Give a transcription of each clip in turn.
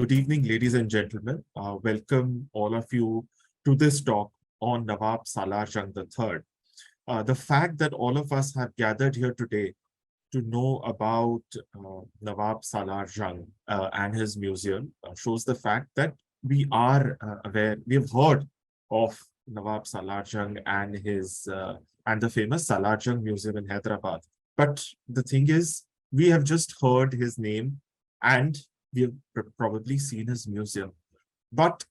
Good evening, ladies and gentlemen. Welcome all of you to this talk on Nawab Salarjung III. The fact that all of us have gathered here today to know about Nawab Salarjung and his museum shows the fact that we are aware, we have heard of Nawab Salarjung and his and the famous Salarjung Museum in Hyderabad. But the thing is, we have just heard his name and we have probably seen his museum. But,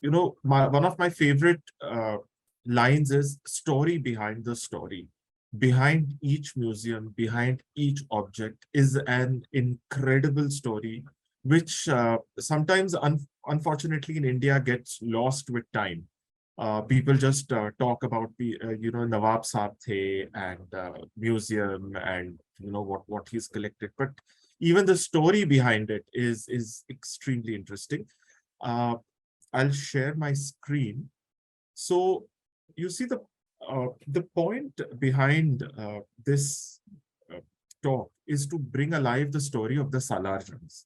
you know, one of my favorite lines is story behind the story. Behind each museum, behind each object is an incredible story, which sometimes, unfortunately, in India gets lost with time. People just talk about the, Nawab Saab the and museum and, what he's collected. But even the story behind it is extremely interesting. I'll share my screen. So you see the point behind this talk is to bring alive the story of the Salarjungs.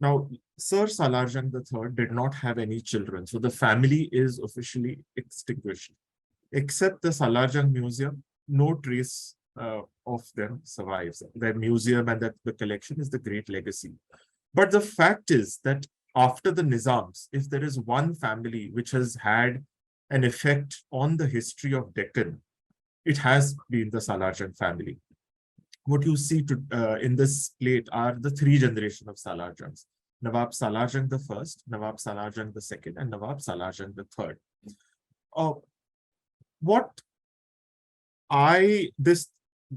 Now, Sir Salarjung III did not have any children, so the family is officially extinguished. Except the Salarjung Museum, no trace of them survives. Their museum and the collection is the great legacy. But the fact is that after the Nizams, if there is one family which has had an effect on the history of Deccan, it has been the Salarjung family. What you see in this plate are the three generations of Salarjungs: Nawab Salarjung I, Nawab Salarjung II, and Nawab Salarjung III.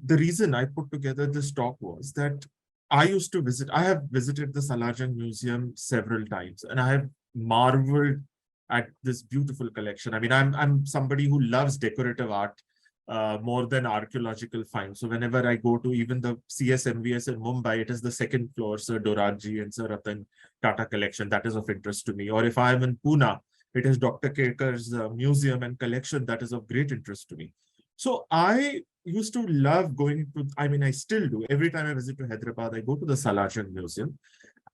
The reason I put together this talk was that I have visited the Salarjung Museum several times, and I have marveled at this beautiful collection. I mean, I'm somebody who loves decorative art more than archaeological finds. So whenever I go to even the CSMVS in Mumbai, it is the second floor, Sir Doradji and Sir Ratan Tata collection that is of interest to me. Or if I am in Pune, it is Dr. Kerker's museum and collection that is of great interest to me. So I used to love going to, I still do. Every time I visit to Hyderabad, I go to the Salarjung Museum.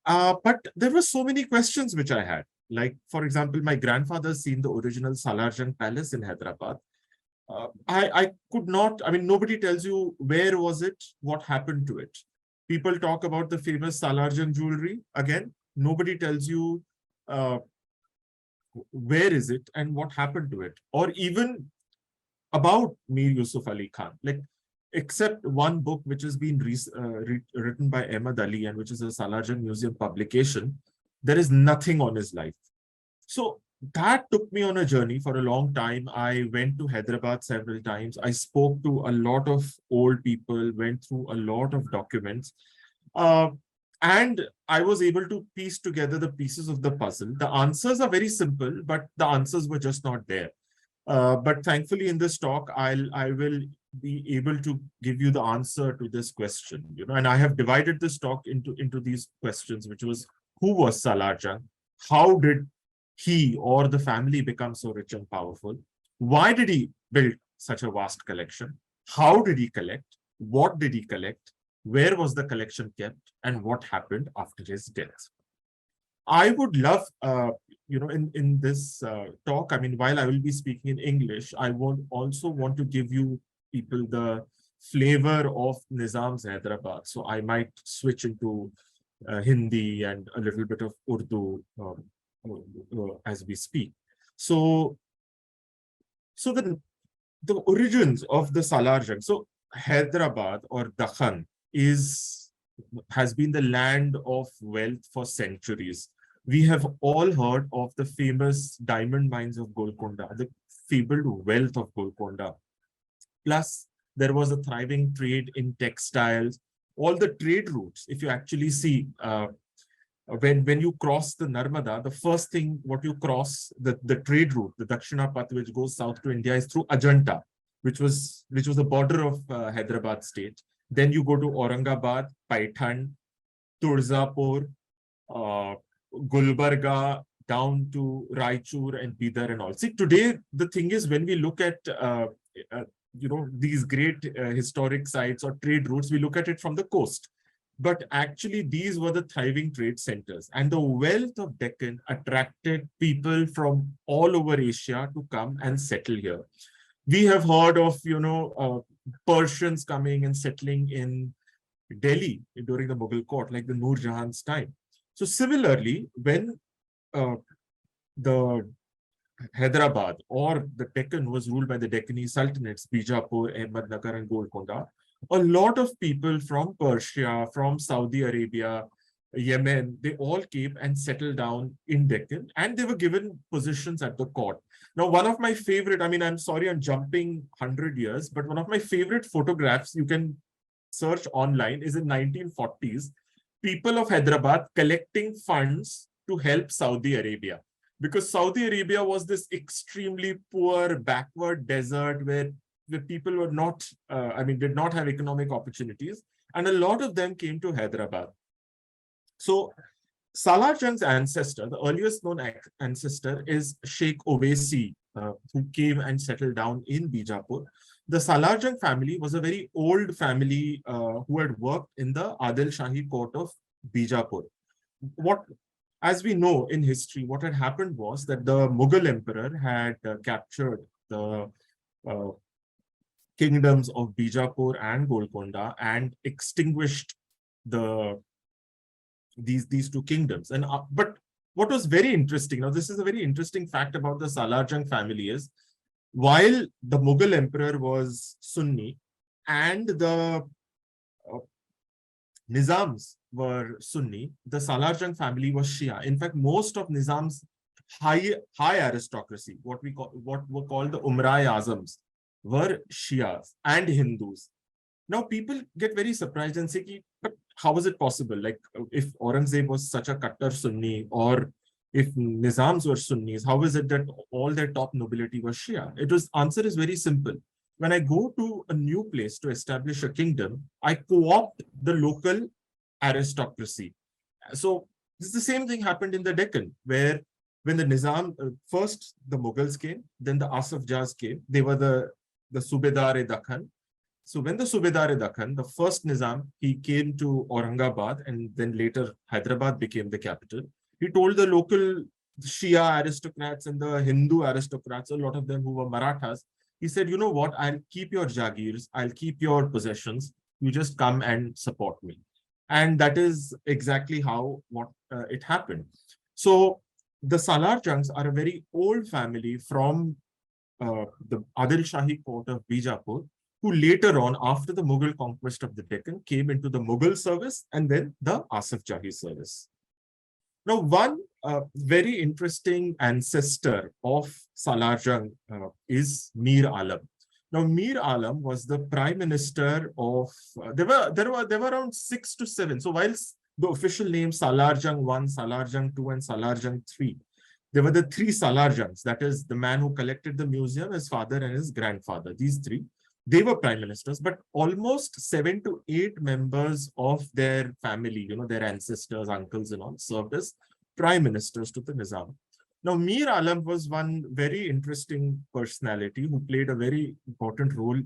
But there were so many questions which I had. Like, for example, my grandfather's seen the original Salarjung Palace in Hyderabad. I could not, nobody tells you where was it, what happened to it. People talk about the famous Salarjung jewelry. Again, nobody tells you where is it and what happened to it. Or even about Mir Yusuf Ali Khan. Like, except one book which has been written by Ahmad Ali and which is a Salarjung Museum publication, there is nothing on his life. So that took me on a journey for a long time. I went to Hyderabad several times. I spoke to a lot of old people, went through a lot of documents. And I was able to piece together the pieces of the puzzle. The answers are very simple, but the answers were just not there. But thankfully in this talk, I will be able to give you the answer to this question. And I have divided this talk into these questions, which was, who was Salarjung? How did he or the family become so rich and powerful? Why did he build such a vast collection? How did he collect? What did he collect? Where was the collection kept? And what happened after his death? I would love, in this talk, while I will be speaking in English, I also want to give you people the flavor of Nizam's Hyderabad. So I might switch into Hindi and a little bit of Urdu as we speak. So the origins of the Salarjung. So Hyderabad or Dakhan has been the land of wealth for centuries. We have all heard of the famous diamond mines of Golconda, the fabled wealth of Golconda. Plus, there was a thriving trade in textiles. All the trade routes, if you actually see, when you cross the Narmada, the first thing what you cross, the trade route, the Dakshina Path, which goes south to India, is through Ajanta, which was the border of Hyderabad state. Then you go to Aurangabad, Paithan, Turzapur, Gulbarga, down to Raichur and Bidar and all. See, today, the thing is, when we look at, these great historic sites or trade routes, we look at it from the coast. but actually these were the thriving trade centers, and the wealth of Deccan attracted people from all over Asia to come and settle here. We have heard of, Persians coming and settling in Delhi during the Mughal court, like the Noor Jahan's time. So similarly, when the Hyderabad or the Deccan was ruled by the Deccanese Sultanates, Bijapur, Ahmednagar, and Golconda, a lot of people from Persia, from Saudi Arabia, Yemen, they all came and settled down in Deccan, and they were given positions at the court. Now, one of my favorite, I mean, I'm sorry, I'm jumping 100 years, but one of my favorite photographs you can search online is in 1940s, people of Hyderabad collecting funds to help Saudi Arabia. Because Saudi Arabia was this extremely poor, backward desert where the people were not, did not have economic opportunities. And a lot of them came to Hyderabad. So Salarjung's ancestor, the earliest known ancestor, is Sheikh Owaisi, who came and settled down in Bijapur. The Salarjung family was a very old family who had worked in the Adil Shahi court of Bijapur. As we know in history, what had happened was that the Mughal emperor had captured the kingdoms of Bijapur and Golconda and extinguished these two kingdoms. And but what was very interesting, now this is a very interesting fact about the Salarjung family, is while the Mughal emperor was Sunni and the Nizams were Sunni, the Salarjung family was Shia. In fact, most of Nizam's high aristocracy, what were called the Umra-e-Azams, were Shias and Hindus. Now, people get very surprised and say, but how is it possible? Like, if Aurangzeb was such a Kattar Sunni, or if Nizams were Sunnis, how is it that all their top nobility was Shia? Answer is very simple. When I go to a new place to establish a kingdom, I co-opt the local aristocracy. So this is the same thing happened in the Deccan, where when the Nizam, first the Mughals came, then the Asaf Jahs came. They were the Subedar-e-Dakhan. So when the Subedar-e-Dakhan, the first Nizam, he came to Aurangabad, and then later Hyderabad became the capital. He told the local Shia aristocrats and the Hindu aristocrats, a lot of them who were Marathas, he said, you know what, I'll keep your Jagirs, I'll keep your possessions, you just come and support me. And that is exactly how it happened. So the Salarjungs are a very old family from the Adil Shahi court of Bijapur, who later on, after the Mughal conquest of the Deccan, came into the Mughal service and then the Asaf Jahi service. Now, one very interesting ancestor of Salarjung is Mir Alam. Now, Mir Alam was the prime minister of, there were around 6 to 7. So whilst the official name Salarjung I, Salarjung II, and Salarjung III, there were the three Salarjungs. That is the man who collected the museum, his father and his grandfather. These three, they were prime ministers, but almost 7 to 8 members of their family, their ancestors, uncles and all, served as prime ministers to the Nizam. Now, Mir Alam was one very interesting personality who played a very important role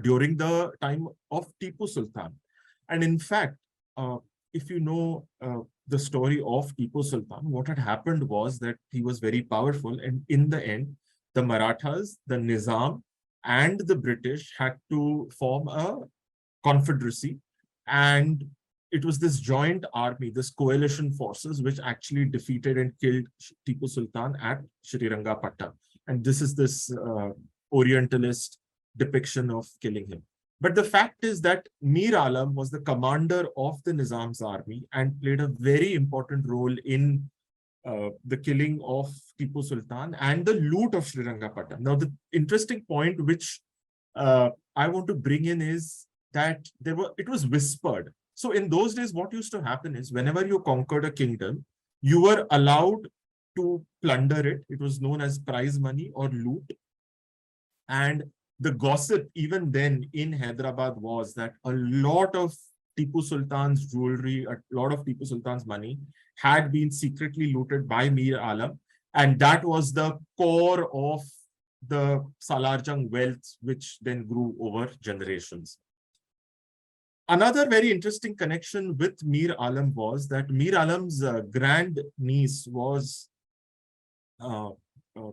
during the time of Tipu Sultan. And in fact, if you know the story of Tipu Sultan, what had happened was that he was very powerful, and in the end, the Marathas, the Nizam, and the British had to form a confederacy, and it was this joint army, this coalition forces, which actually defeated and killed Tipu Sultan at Srirangapatna. And this is this Orientalist depiction of killing him. But the fact is that Mir Alam was the commander of the Nizam's army and played a very important role in the killing of Tipu Sultan and the loot of Srirangapatna. Now, the interesting point which I want to bring in is that it was whispered. So in those days, what used to happen is whenever you conquered a kingdom, you were allowed to plunder it. It was known as prize money or loot. And the gossip even then in Hyderabad was that a lot of Tipu Sultan's jewelry, a lot of Tipu Sultan's money had been secretly looted by Mir Alam. And that was the core of the Salarjung wealth, which then grew over generations. Another very interesting connection with Mir Alam was that Mir Alam's grand niece was uh, uh,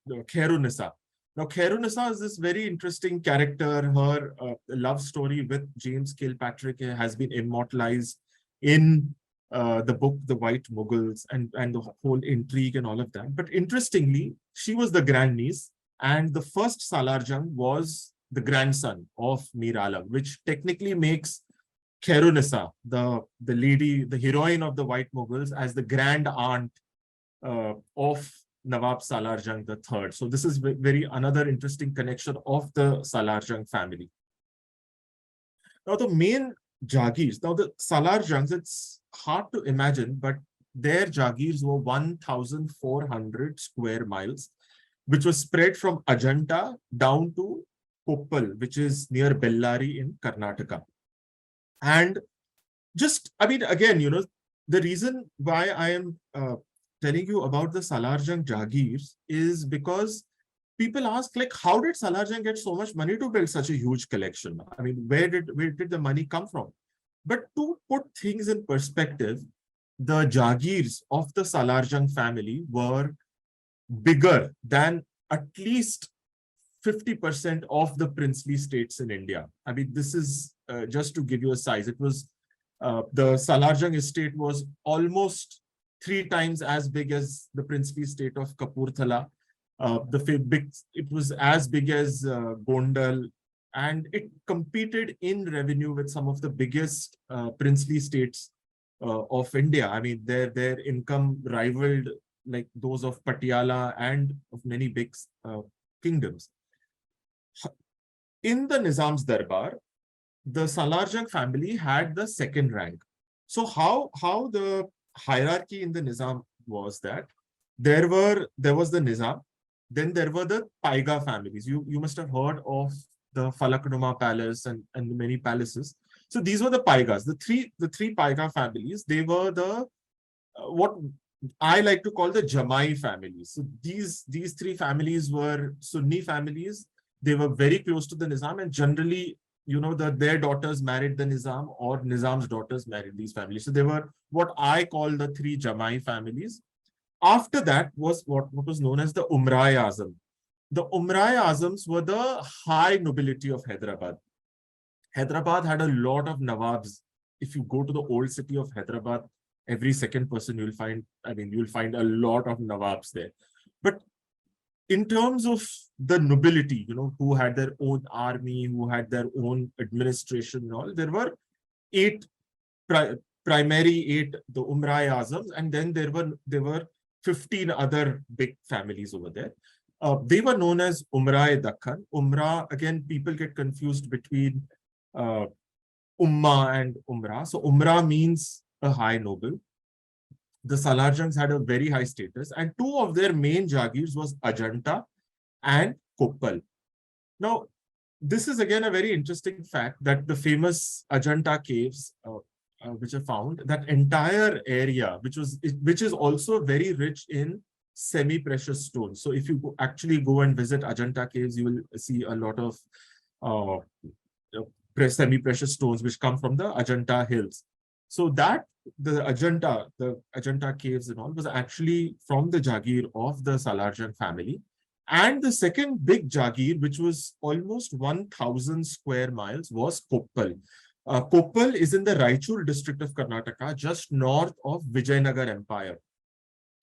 Khairunisa. Now, Khairunisa is this very interesting character. Her love story with James Kilpatrick has been immortalized in the book The White Mughals, and the whole intrigue and all of that. But interestingly, she was the grandniece, and the first Salarjung was the grandson of Mir Alam, which technically makes Khairunisa, the lady, the heroine of the White Mughals, as the grand aunt of Nawab Salarjung III. So this is very another interesting connection of the Salarjung family. Now the main Jagirs, now the Salarjungs, it's hard to imagine, but their Jagirs were 1,400 square miles, which was spread from Ajanta down to Koppal, which is near Bellary in Karnataka. And just, I mean, again, you know, the reason why I am telling you about the Salarjung Jagirs is because people ask, like, how did Salarjung get so much money to build such a huge collection? I mean, where did the money come from? But to put things in perspective, the Jagirs of the Salarjung family were bigger than at least 50% of the princely states in India. I mean, this is just to give you a size. It was the Salarjung estate was almost 3 times as big as the princely state of Kapurthala. It was as big as Gondal, and it competed in revenue with some of the biggest princely states of India. I mean, their income rivaled like those of Patiala and of many big kingdoms. In the Nizam's Darbar, the Salarjung family had the second rank. So how the hierarchy in the Nizam was that there was the Nizam, then there were the Paiga families. You must have heard of the Falaknuma Palace and many palaces. So these were the Paigas. The three Paiga families, they were the what I like to call the Jamai families. So these 3 families were Sunni families. They were very close to the Nizam, and generally, you know, their daughters married the Nizam, or Nizam's daughters married these families. So they were what I call the 3 Jamai families. After that was what was known as the Umrai Azam. The Umrai Azams were the high nobility of Hyderabad. Hyderabad had a lot of Nawabs. If you go to the old city of Hyderabad, every second person you'll find, I mean, you'll find a lot of Nawabs there. But in terms of the nobility, you know, who had their own army, who had their own administration and all, there were 8 primary 8, the Umrai Azams, and then there were 15 other big families over there. They were known as Umrai Dakhan. Umra, again, people get confused between Umma and Umra. So Umra means a high noble. The Salarjungs had a very high status, and 2 of their main Jagirs was Ajanta and Koppal. Now, this is again a very interesting fact that the famous Ajanta caves, which are found, that entire area, which is also very rich in semi-precious stones. So if you actually go and visit Ajanta caves, you will see a lot of semi-precious stones which come from the Ajanta hills. So that the Ajanta caves and all was actually from the Jagir of the Salarjung family. And the second big Jagir, which was almost 1,000 square miles, was Koppal. Koppal is in the Raichur district of Karnataka, just north of Vijayanagar Empire.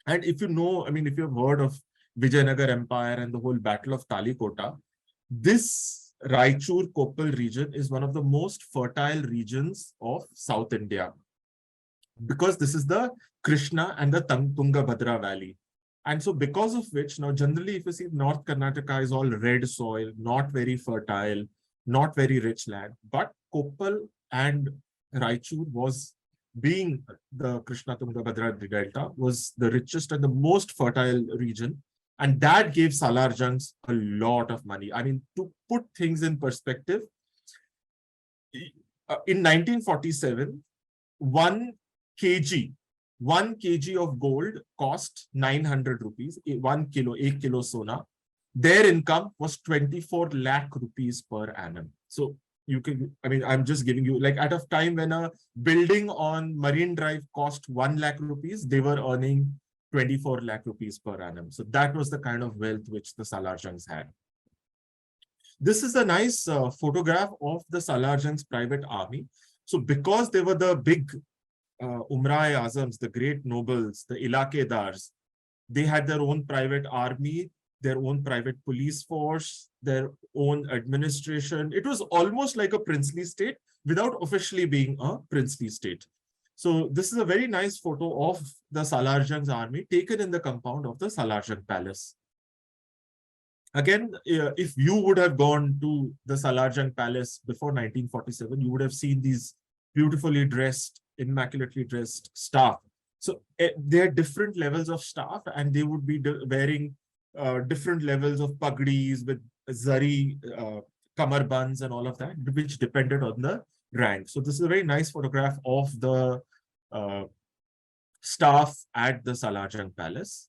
And if you know, I mean, if you've heard of Vijayanagar Empire and the whole Battle of Talikota, this Raichur Koppal region is one of the most fertile regions of South India, because this is the Krishna and the Tungabhadra Valley. And so because of which, now generally if you see North Karnataka is all red soil, not very fertile, not very rich land, but Koppal and Raichur was, being the Krishna Tungabhadra Delta, was the richest and the most fertile region. And that gave Salarjungs a lot of money. I mean, to put things in perspective, in 1947, 1 kg of gold cost 900 rupees, 1 kilo sona. Their income was 24 lakh rupees per annum. So You can, I mean, I'm just giving you, like, at a time when a building on Marine Drive cost 1 lakh rupees, they were earning 24 lakh rupees per annum. So that was the kind of wealth which the Salarjungs had. This is a nice photograph of the Salarjung's private army. So because they were the big Umra-e-Azams, the great nobles, the Ilakedars, they had their own private army, their own private police force, their own administration. It was almost like a princely state without officially being a princely state. So this is a very nice photo of the Salarjung's army taken in the compound of the Salarjung Palace. Again, if you would have gone to the Salarjung Palace before 1947, you would have seen these beautifully dressed, immaculately dressed staff. So there are different levels of staff, and they would be wearing different levels of pagdis with zari kamarbands and all of that, which depended on the rank. So this is a very nice photograph of the staff at the Salarjung Palace.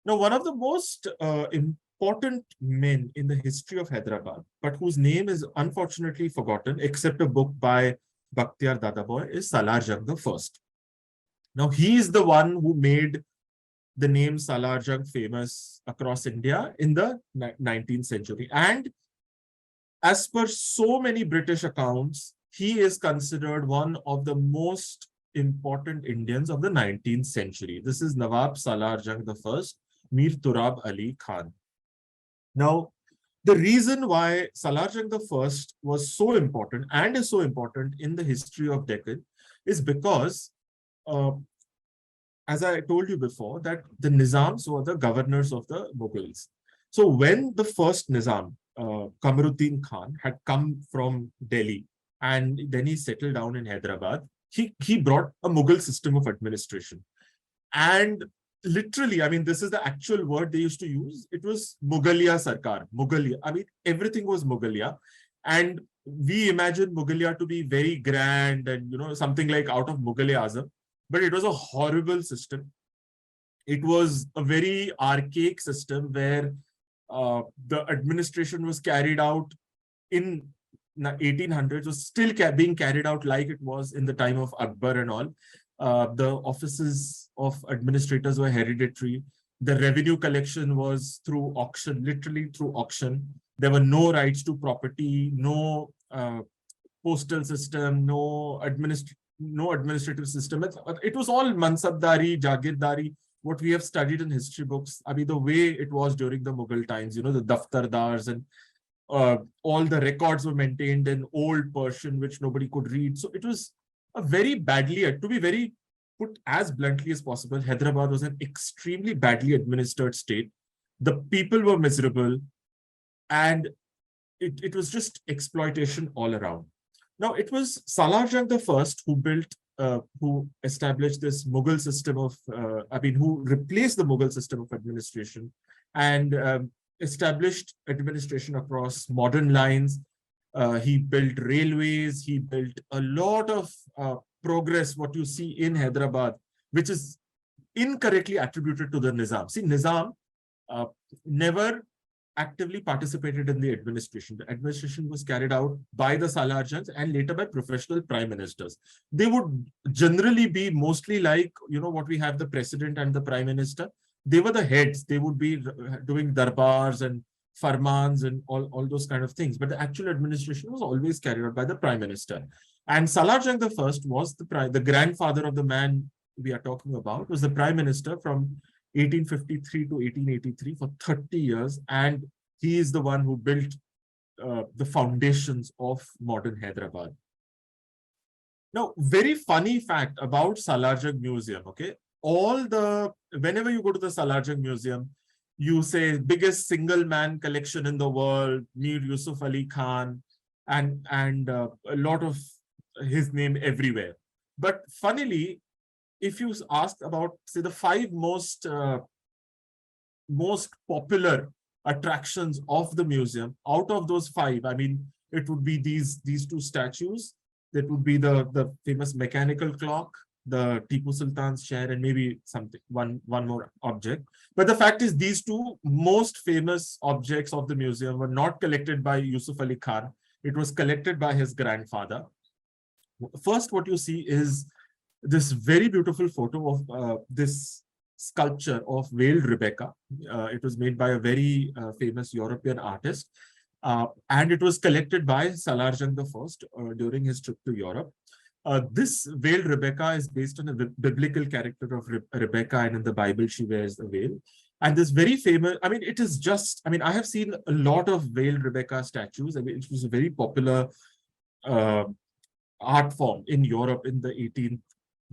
Now, one of the most important men in the history of Hyderabad, but whose name is unfortunately forgotten, except a book by Bakhtiyar Dadaboy, is Salarjung I. Now, he is the one who made the name Salarjung famous across India in the 19th century. And as per so many British accounts, he is considered one of the most important Indians of the 19th century. This is Nawab Salarjung I, Mir Yusuf Ali Khan. Now, the reason why Salarjung I was so important and is so important in the history of Deccan is because, as I told you before, that the Nizams were the governors of the Mughals. So when the first Nizam, Kamaruddin Khan, had come from Delhi and then he settled down in Hyderabad, he brought a Mughal system of administration. And literally, I mean, this is the actual word they used to use. It was Mughaliya Sarkar, Mughaliya. I mean, everything was Mughaliya. And we imagine Mughaliya to be very grand and, you know, something like out of Mughal-e-Azam. But it was a horrible system. It was a very archaic system where the administration was carried out in 1800s, was still being carried out like it was in the time of Akbar and all. The offices of administrators were hereditary. The revenue collection was through auction, literally through auction. There were no rights to property, no postal system, no administrative system. It was all mansabdari, jagirdari, what we have studied in history books. I mean, the way it was during the Mughal times, you know, the daftardars and all the records were maintained in old Persian, which nobody could read. So it was a very badly, to be very put as bluntly as possible, Hyderabad was an extremely badly administered state. The people were miserable, and it was just exploitation all around. Now, it was Salarjung I who established this Mughal system of, who replaced the Mughal system of administration and established administration across modern lines. He built railways, he built a lot of progress, what you see in Hyderabad, which is incorrectly attributed to the Nizam. See, Nizam never actively participated in the administration. The administration was carried out by the Salarjungs and later by professional prime ministers. They would generally be mostly like, you know, what we have, the president and the prime minister. They were the heads. They would be doing darbars and farmans and all those kind of things. But the actual administration was always carried out by the prime minister. And Salarjung I was the grandfather of the man we are talking about, was the prime minister from 1853 to 1883 for 30 years. And he is the one who built the foundations of modern Hyderabad. Now, very funny fact about Salarjung Museum, okay? Whenever you go to the Salarjung Museum, you say biggest single man collection in the world, Mir Yusuf Ali Khan, and a lot of his name everywhere. But funnily, if you ask about, say, the 5 most popular attractions of the museum, out of those 5, I mean, it would be these 2 statues. That would be the famous mechanical clock, the Tipu Sultan's chair, and maybe one more object. But the fact is, these 2 most famous objects of the museum were not collected by Yusuf Ali Khan. It was collected by his grandfather. First, what you see is this very beautiful photo of this sculpture of veiled Rebecca. It was made by a very famous European artist. And it was collected by Salarjung I during his trip to Europe. This veiled Rebecca is based on a biblical character of Rebecca, and in the Bible, she wears a veil. And this very famous, I mean, it is just, I mean, I have seen a lot of veiled Rebecca statues. I mean, it was a very popular art form in Europe in the 18th,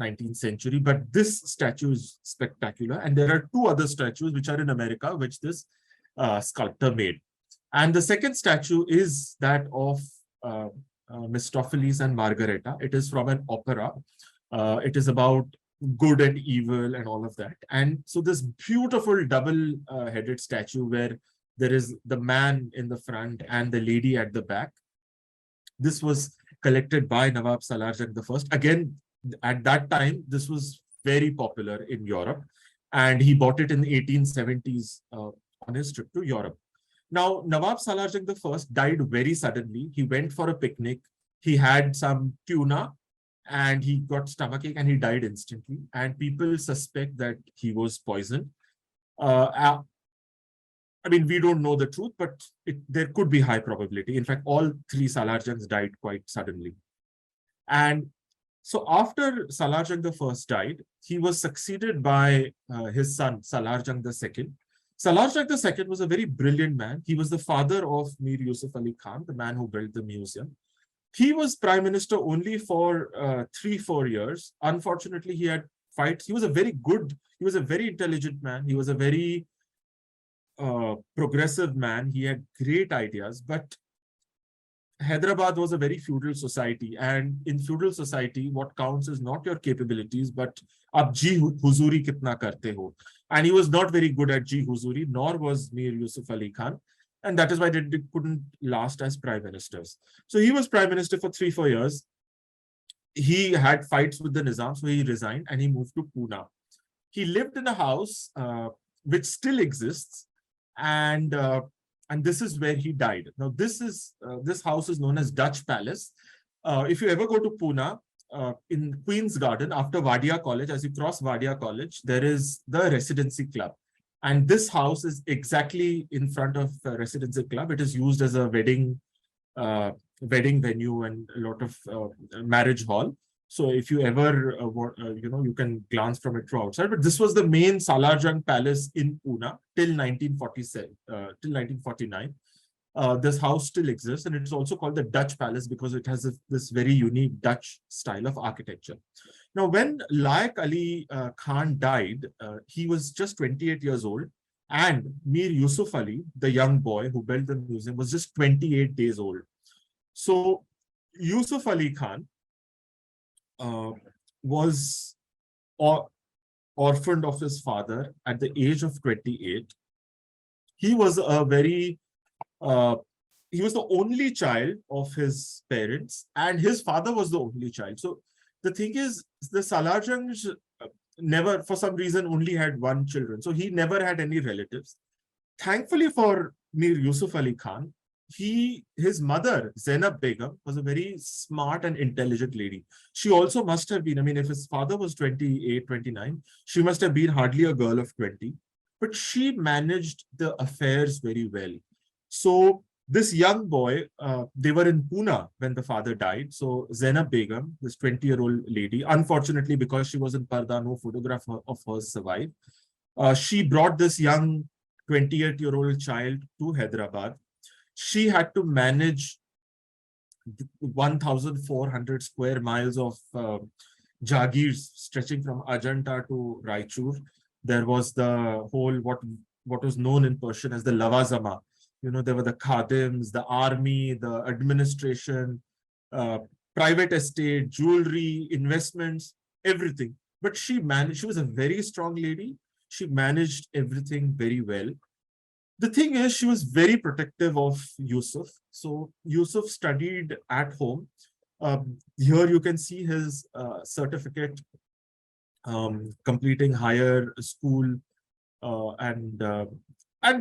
19th century. But this statue is spectacular. And there are two other statues which are in America, which this sculptor made. And the second statue is that of Mephistopheles and Margareta. It is from an opera. It is about good and evil and all of that. And so this beautiful double-headed statue where there is the man in the front and the lady at the back. This was collected by Nawab Salarjung I. Again, at that time, this was very popular in Europe. And he bought it in the 1870s on his trip to Europe. Now, Nawab Salarjung I died very suddenly. He went for a picnic. He had some tuna and he got stomachache and he died instantly. And people suspect that he was poisoned. I mean, we don't know the truth, but there could be high probability. In fact, all three Salarjungs died quite suddenly. And so after Salarjung I died, he was succeeded by his son, Salarjung II. Salarjung II was a very brilliant man. He was the father of Mir Yusuf Ali Khan, the man who built the museum. He was prime minister only for 3-4 years. Unfortunately, he had fights. He was a very intelligent man. He was a very progressive man. He had great ideas, but Hyderabad was a very feudal society, and in feudal society, what counts is not your capabilities, but ab ji huzuri kitna karte ho. And he was not very good at ji huzuri, nor was Mir Yusuf Ali Khan, and that is why they couldn't last as prime ministers. So he was prime minister for 3-4 years. He had fights with the Nizam, so he resigned and he moved to Pune. He lived in a house which still exists, and this is where he died. Now, this house is known as Dutch Palace. If you ever go to Pune, in Queen's Garden, after Wadia College, as you cross Wadia College, there is the Residency Club. And this house is exactly in front of the Residency Club. It is used as a wedding venue and a lot of marriage hall. So if you ever, you can glance from it from outside. But this was the main Salarjung Palace in Pune till 1947, till 1949. This house still exists, and it's also called the Dutch Palace because it has this very unique Dutch style of architecture. Now, when Laik Ali Khan died, he was just 28 years old, and Mir Yusuf Ali, the young boy who built the museum, was just 28 days old. So Yusuf Ali Khan was orphaned of his father at the age of 28. He was he was the only child of his parents, and his father was the only child. So the thing is, the Salarjungs never, for some reason, only had one children. So he never had any relatives. Thankfully for Mir Yusuf Ali Khan, his mother, Zainab Begum, was a very smart and intelligent lady. She also must have been, I mean, if his father was 28, 29, she must have been hardly a girl of 20. But she managed the affairs very well. So this young boy, they were in Pune when the father died. So Zainab Begum, this 20-year-old lady, unfortunately, because she was in Parda, no photograph of hers survived. She brought this young 28-year-old child to Hyderabad. She had to manage 1,400 square miles of Jagirs stretching from Ajanta to Raichur. There was the whole, what was known in Persian as the Lavazama. There were the Khadims, the army, the administration, private estate, jewelry, investments, everything. But she was a very strong lady. She managed everything very well. The thing is, she was very protective of Yusuf. So Yusuf studied at home. Here you can see his certificate completing higher school, and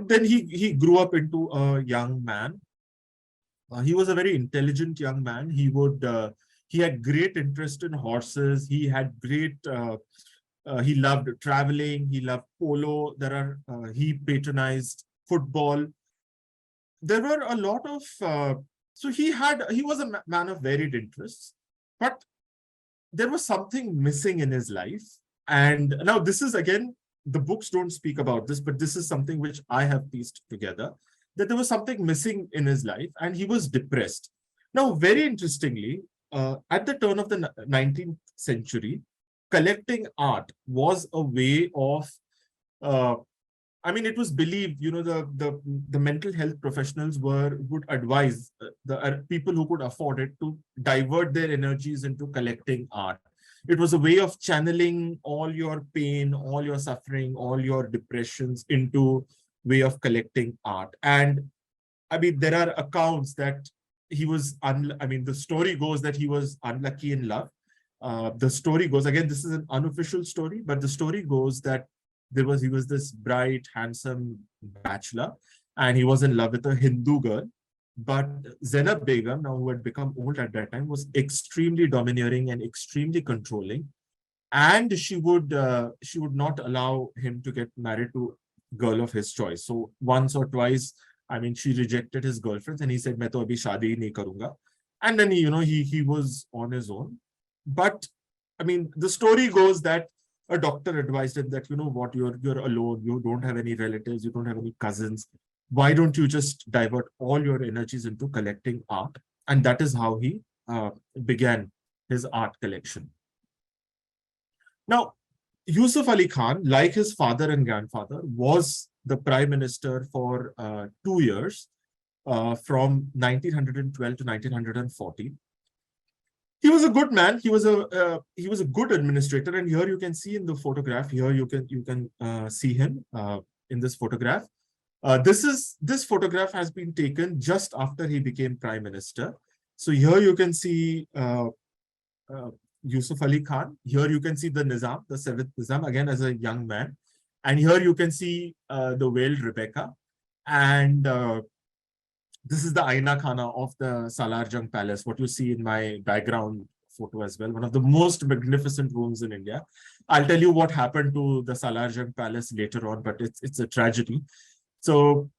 then he grew up into a young man. He was a very intelligent young man. He had great interest in horses. He had he loved traveling. He loved polo. He patronized football. There were a lot of, he was a man of varied interests, but there was something missing in his life. And now this is again, the books don't speak about this, but this is something which I have pieced together, that there was something missing in his life and he was depressed. Now, very interestingly, at the turn of the 19th century, collecting art was a way of, I mean, it was believed, the mental health professionals would advise the people who could afford it to divert their energies into collecting art. It was a way of channeling all your pain, all your suffering, all your depressions into way of collecting art. And I mean, there are accounts that the story goes that he was unlucky in love. The story goes, again, this is an unofficial story, but the story goes that he was this bright, handsome bachelor, and he was in love with a Hindu girl. But Zainab Begum, now who had become old at that time, was extremely domineering and extremely controlling. And she would not allow him to get married to a girl of his choice. So once or twice, I mean, she rejected his girlfriends, and he said, "Main to abhi shaadi nahi karunga." And then he was on his own. But I mean, the story goes that a doctor advised him that, what, you're alone, you don't have any relatives, you don't have any cousins. Why don't you just divert all your energies into collecting art? And that is how he began his art collection. Now, Yusuf Ali Khan, like his father and grandfather, was the prime minister for 2 years, from 1912 to 1914. He was a good man. He was a good administrator, and here you can see in the photograph. Here you can see him in this photograph. This photograph has been taken just after he became prime minister. So here you can see Yusuf Ali Khan. Here you can see the Nizam, the 7th Nizam, again as a young man. And here you can see the veiled Rebecca. And this is the Aina Khana of the Salarjung Palace, what you see in my background photo as well. One of the most magnificent rooms in India. I'll tell you what happened to the Salarjung Palace later on, but it's a tragedy. So,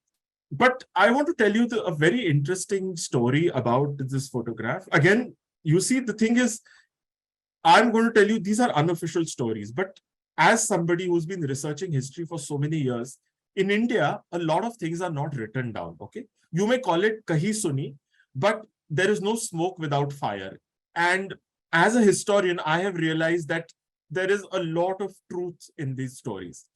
but I want to tell you a very interesting story about this photograph. Again, you see, the thing is, I'm going to tell you, these are unofficial stories, but as somebody who's been researching history for so many years, in India, a lot of things are not written down, okay? You may call it kahi suni, but there is no smoke without fire. And as a historian, I have realized that there is a lot of truth in these stories.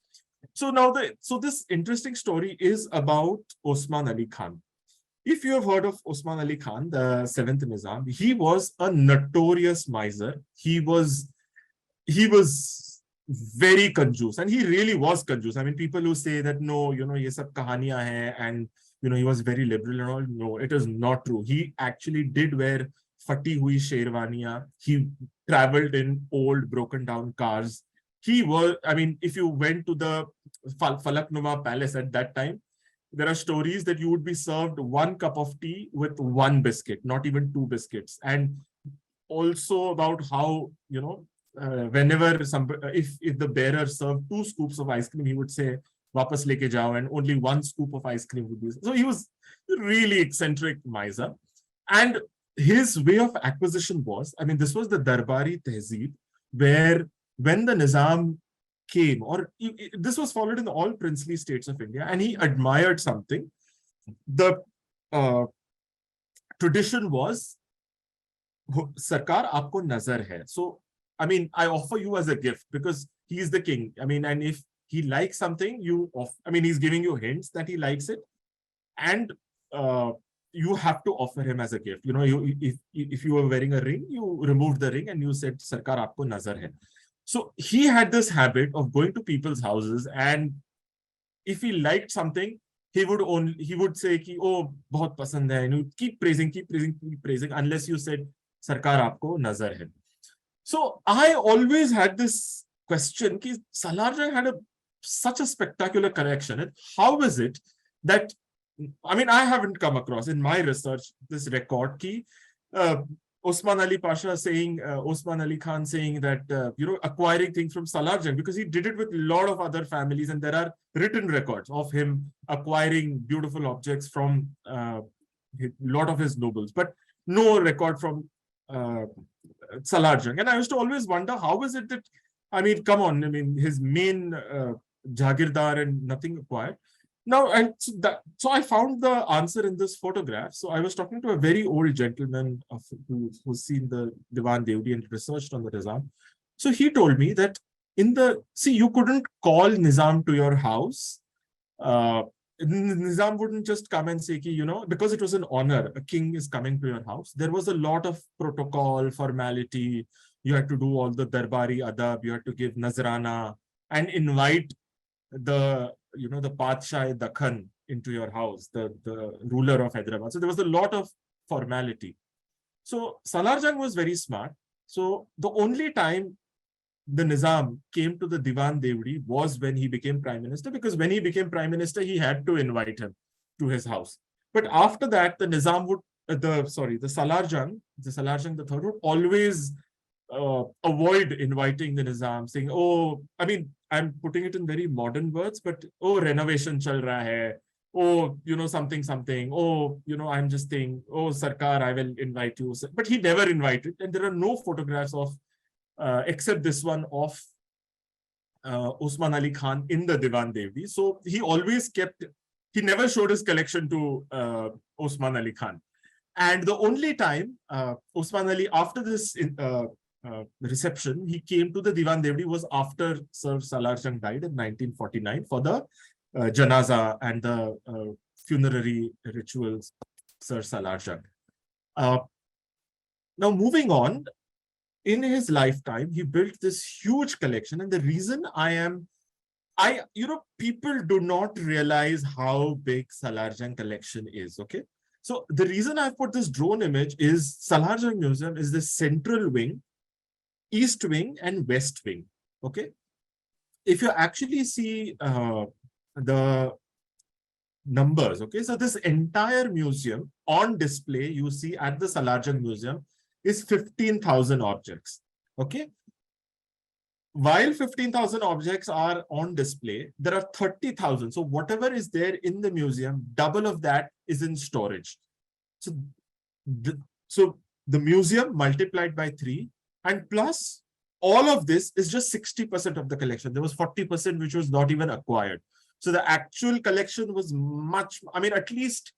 So now, this interesting story is about Osman Ali Khan. If you have heard of Osman Ali Khan, the 7th Nizam, he was a notorious miser. He was very conjuice, and he really was conjuice. I mean, people who say that, no, ye sab kahaniyan hai, and he was very liberal and all. No, it is not true. He actually did wear fati hui sherwaniyan. He traveled in old, broken down cars. I mean, if you went to the Falaknuma Palace at that time, there are stories that you would be served 1 cup of tea with 1 biscuit, not even 2 biscuits. And also about how, whenever if the bearer served 2 scoops of ice cream, he would say, "Wapas leke jao," and only 1 scoop of ice cream would be. So he was really eccentric miser. And his way of acquisition was, I mean, this was the Darbari Tehzeeb, where when the Nizam came, or this was followed in all princely states of India, and he admired something. The tradition was, "Sarkar, aapko nazar hai." So, I mean, I offer you as a gift because he is the king. I mean, and if he likes something, he's giving you hints that he likes it, and you have to offer him as a gift. If you were wearing a ring, you removed the ring and you said, "Sarkar, aapko nazar hai." So he had this habit of going to people's houses, and if he liked something, he would say ki, "Oh, bahut pasand hai," and he would keep praising unless you said, "Sarkar, aapko nazar hai." So I always had this question ki Salarjung had such a spectacular collection. How is it that I mean, I haven't come across in my research this record key. Osman Ali Pasha saying, Osman Ali Khan saying that, acquiring things from Salarjung, because he did it with a lot of other families, and there are written records of him acquiring beautiful objects from a lot of his nobles, but no record from Salarjung. And I used to always wonder, how is it that, I mean, come on, I mean, his main Jagirdar and nothing acquired. Now, so I found the answer in this photograph. So I was talking to a very old gentleman who's seen the Diwan Devdi and researched on the Nizam. So he told me that you couldn't call Nizam to your house. Nizam wouldn't just come and say, because it was an honor, a king is coming to your house. There was a lot of protocol, formality. You had to do all the Darbari adab. You had to give Nazrana and invite the Padshah Dakhan into your house, the ruler of Hyderabad. So there was a lot of formality. So Salarjung was very smart. So the only time the Nizam came to the Diwan Devdi was when he became prime minister, because when he became prime minister, he had to invite him to his house. But after that, the Nizam would, the Salarjung III would always avoid inviting the Nizam, saying, oh, I mean, I'm putting it in very modern words, but, oh, renovation chal raha hai. Oh, something. Oh, I'm just saying, oh, Sarkar, I will invite you. But he never invited. And there are no photographs of, except this one of Osman Ali Khan in the Diwan Devdi. So he always he never showed his collection to Osman Ali Khan. And the only time Osman Ali, after this reception, he came to the Diwan Devdi was after Sir Salarjung died in 1949 for the janaza and the funerary rituals, Sir Salarjung. Now, moving on, in his lifetime, he built this huge collection. And the reason people do not realize how big Salarjung collection is, okay? So the reason I've put this drone image is Salarjung Museum is the central wing, east wing, and west wing, okay? If you actually see the numbers, okay? So this entire museum on display, you see at the Salarjung Museum, is 15,000 objects, okay? While 15,000 objects are on display, there are 30,000. So whatever is there in the museum, double of that is in storage. So the museum multiplied by 3, and plus all of this is just 60% of the collection. There was 40% which was not even acquired. So the actual collection was much, I mean, at least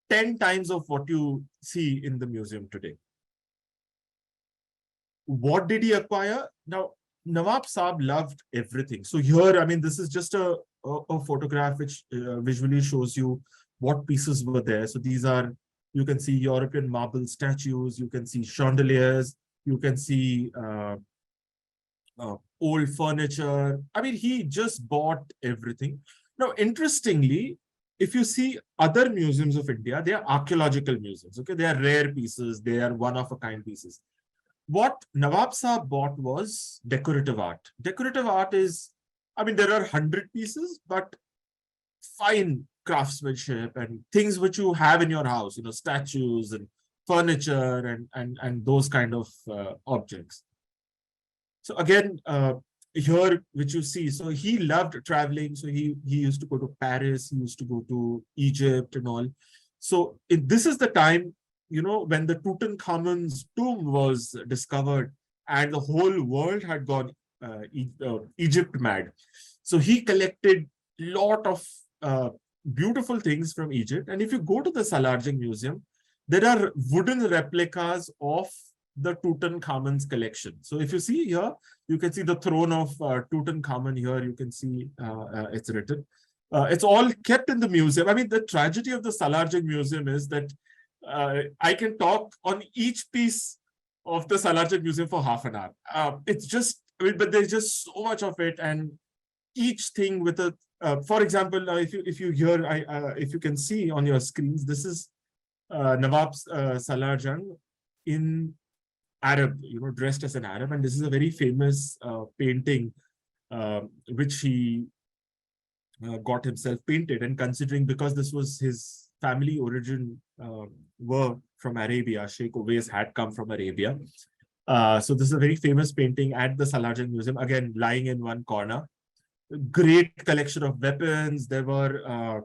10 times of what you see in the museum today. What did he acquire? Now, Nawab Saab loved everything. So here, I mean, this is just a photograph which visually shows you what pieces were there. So these are, you can see European marble statues, you can see chandeliers, you can see old furniture. I mean, he just bought everything. Now, interestingly, if you see other museums of India, they are archaeological museums. Okay, they are rare pieces, they are one-of-a-kind pieces. What Nawab Saab bought was decorative art. Decorative art is, I mean, there are 100 pieces, but fine craftsmanship and things which you have in your house, statues and furniture and those kind of objects. So again, here, which you see, so he loved traveling. So he used to go to Paris, he used to go to Egypt and all. So this is the time, when the Tutankhamun's tomb was discovered and the whole world had gone Egypt mad. So he collected a lot of beautiful things from Egypt. And if you go to the Salarjung Museum, there are wooden replicas of the Tutankhamun's collection. So if you see here, you can see the throne of Tutankhamun here. You can see it's written. It's all kept in the museum. I mean, the tragedy of the Salarjung Museum is that I can talk on each piece of the Salarjung Museum for half an hour. It's just, but there's just so much of it, and each thing with a, for example, if you can see on your screens, this is Nawab Salarjung in Arab, dressed as an Arab, and this is a very famous painting which he got himself painted. And considering, because this was his family origin were from Arabia. Sheikh Uwais had come from Arabia. So this is a very famous painting at the Salarjung Museum, again, lying in one corner. Great collection of weapons. There were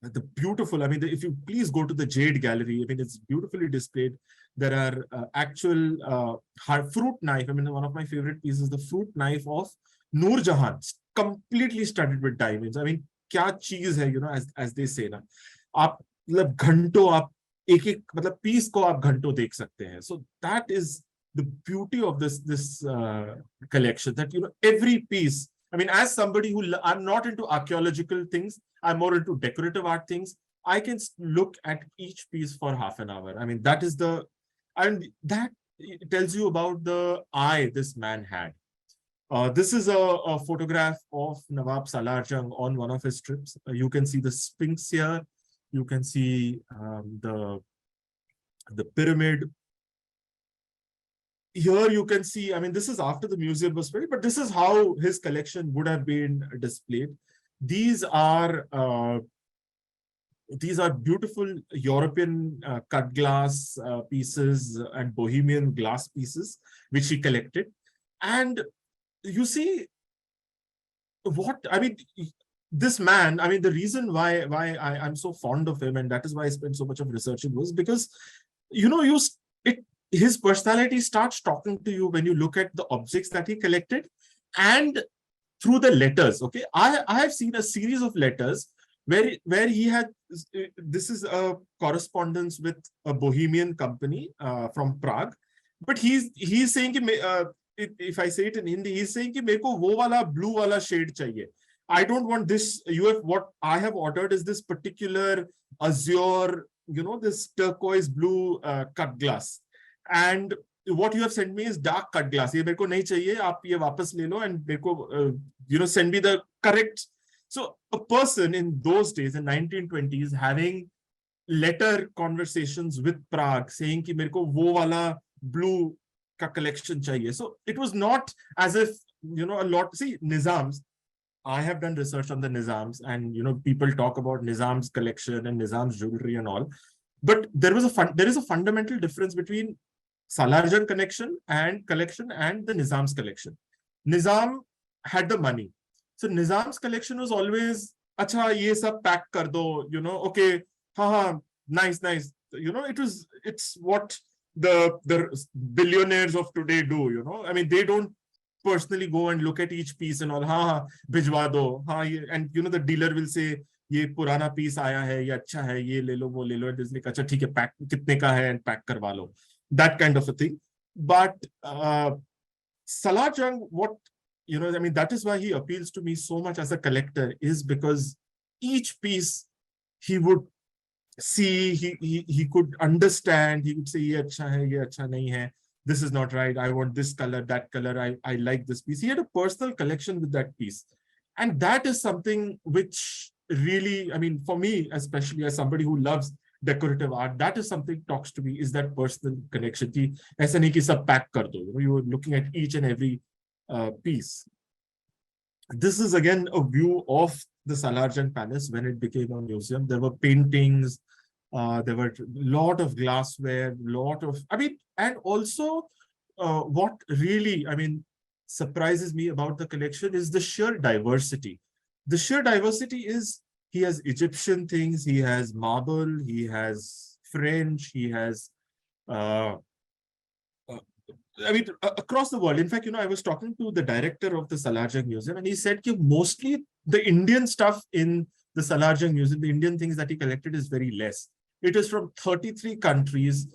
the beautiful, I mean, if you please go to the Jade Gallery, I mean, it's beautifully displayed. There are actual fruit knife. I mean, one of my favorite pieces, the fruit knife of Noor Jahan, completely studded with diamonds. I mean, kya cheese hai, you know, as they say na. आप मतलब घंटों आप एक मतलब piece को आप घंटों देख सकते हैं. So that is the beauty of this collection, that, you know, every piece. I mean, as somebody who, I'm not into archaeological things, I'm more into decorative art things. I can look at each piece for half an hour. I mean, that is and that tells you about the eye this man had. This is a photograph of Nawab Salarjung on one of his trips. You can see the Sphinx here. You can see the pyramid. Here you can see, I mean, this is after the museum was built, but this is how his collection would have been displayed. These are beautiful European cut glass pieces and Bohemian glass pieces, which he collected. And you see what, I mean, this man, I mean, the reason why I'm so fond of him, and that is why I spent so much of researching, was because, you know, his personality starts talking to you when you look at the objects that he collected and through the letters. Okay, I have seen a series of letters where he had, this is a correspondence with a Bohemian company from Prague, but he's saying, if I say it in Hindi, he's saying कि मेरे को वो वाला blue वाला shade चाहिए. I don't want this. What I have ordered is this particular azure, you know, this turquoise blue cut glass. And what you have sent me is dark cut glass. ये मेरे को नहीं चाहिए. आप ये वापस ले लो and मेरे को, you know, send me the correct. So a person in those days, in 1920s, having letter conversations with Prague, saying कि मेरे को वो वाला blue का collection चाहिए. So it was not as if, you know, a lot. See, Nizams. I have done research on the Nizams, and, you know, people talk about Nizam's collection and Nizam's jewelry and all. But there is a fundamental difference between Salarjung collection and the Nizam's collection. Nizam had the money. So Nizam's collection was always, acha, ye sab pack kar do, you know, okay, nice. You know, it's what the billionaires of today do, you know. I mean, they don't personally go and look at each piece and all, bhijwa do, and, you know, the dealer will say, ये पुराना piece आया है, ये अच्छा है, ये ले लो, वो ले लो, डिज्नी का, अच्छा ठीक है, पैक कितने का है, and पैक करवा लो. That kind of a thing. But Salarjung, what, you know, I mean, that is why he appeals to me so much as a collector, is because each piece he would see, he could understand, he would say, ye acha hai, ye acha nahi hai, this is not right, I want this color, that color, I like this piece. He had a personal collection with that piece. And that is something which really, I mean, for me, especially as somebody who loves decorative art, that is something talks to me, is that personal connection. Ki aisa nahi ki sab pack kar do. You know, you are looking at each and every piece. This is again a view of the Salarjung Palace when it became a museum. There were paintings, there were a lot of glassware, and also what really, I mean, surprises me about the collection is the sheer diversity. The sheer diversity is, he has Egyptian things, he has marble, he has French, he has, across the world. In fact, you know, I was talking to the director of the Salarjung Museum, and he said that mostly the Indian stuff in the Salarjung Museum, the Indian things that he collected, is very less. It is from 33 countries,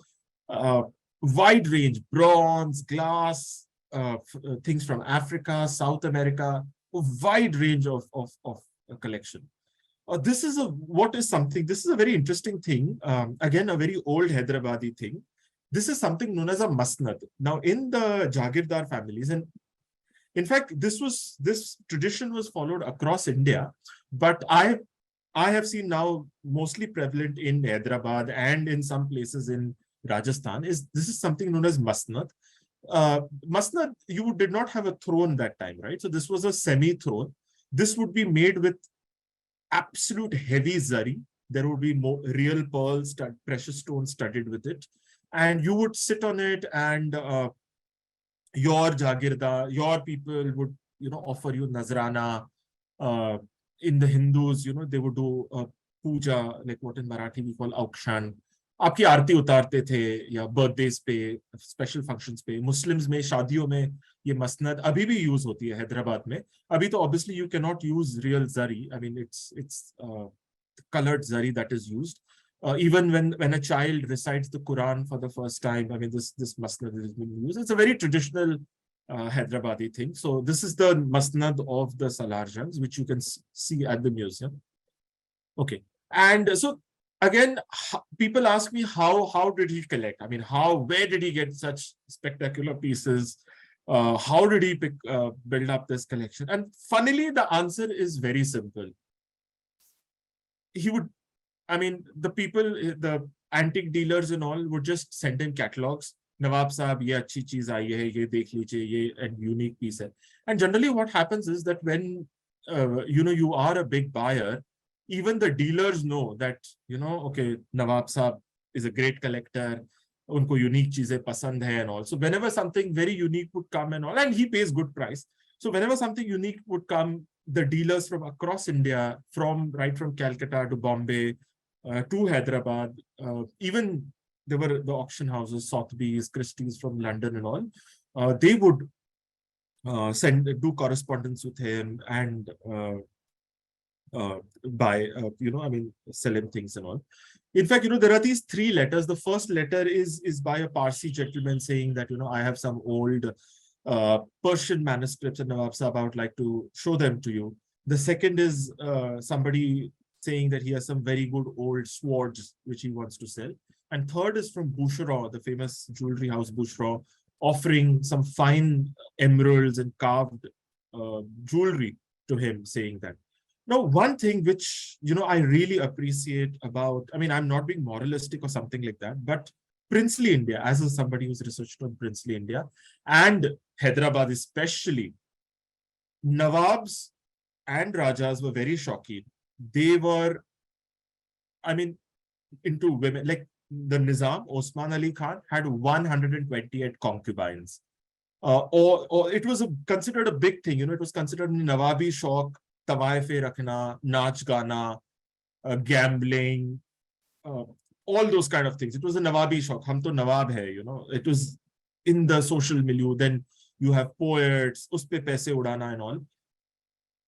wide range, bronze, glass, things from Africa, South America, a wide range of a collection. This is a very interesting thing. Again, a very old Hyderabadi thing. This is something known as a masnad. Now, in the Jagirdar families, and in fact, this tradition was followed across India, but I have seen now mostly prevalent in Hyderabad and in some places in Rajasthan, this is something known as masnad. Masnad, you did not have a throne that time, right? So this was a semi-throne. This would be made with absolute heavy zari. There would be more real pearls, precious stones studded with it. And you would sit on it, and your Jagirda, your people would, offer you Nazrana. Uh, in the Hindus, they would do puja, like what in Marathi we call aukshan. आपकी आरती उतारते थे या birthdays पे, special functions पे. Muslims में शादियों में ये मसनद अभी भी यूज होती है हैदराबाद में. अभी तो obviously you can not use real zari. I mean it's colored zari that is used. Even when a child recites the Quran for the first time, I mean, this masnad is being used. It's a very traditional Hyderabadi thing. So this is the masnad of the Salarjungs, which you can see at the museum. Okay, and so again, people ask me how did he collect? I mean, where did he get such spectacular pieces? How did he build up this collection? And funnily, the answer is very simple. He would, I mean, the people, the antique dealers and all would just send in catalogs. Nawab Sahab, ye achhi cheez aayi hai, ye dekh lijiye, ye a unique piece hai. And generally what happens is that when, you are a big buyer, even the dealers know that, okay, Nawab Sahab is a great collector, unko unique cheezein pasand hai and all. So whenever something very unique would come and all, and he pays good price. So whenever something unique would come, the dealers from across India, right from Calcutta to Bombay, to Hyderabad, even there were the auction houses, Sotheby's, Christie's from London and all, they would do correspondence with him and buy, I mean, sell him things and all. In fact, there are these 3 letters. The first letter is by a Parsi gentleman saying that, I have some old Persian manuscripts and Nawab Sahab, I would like to show them to you. The second is somebody saying that he has some very good old swords which he wants to sell. And third is from Boucheron, the famous jewelry house Boucheron, offering some fine emeralds and carved jewelry to him, saying that. Now, one thing which, I really appreciate about, I mean, I'm not being moralistic or something like that, but princely India, as somebody who's researched on princely India and Hyderabad especially, Nawabs and Rajas were very shocking. They were, I mean, into women. Like the Nizam, Osman Ali Khan, had 128 concubines. Or it was considered a big thing. It was considered Nawabi Shauq, Tawaife Rakhna, Nach Gana, gambling, all those kind of things. It was a Nawabi Shauq. Hum to Nawab hai, It was in the social milieu. Then you have poets, uspe paise udana and all.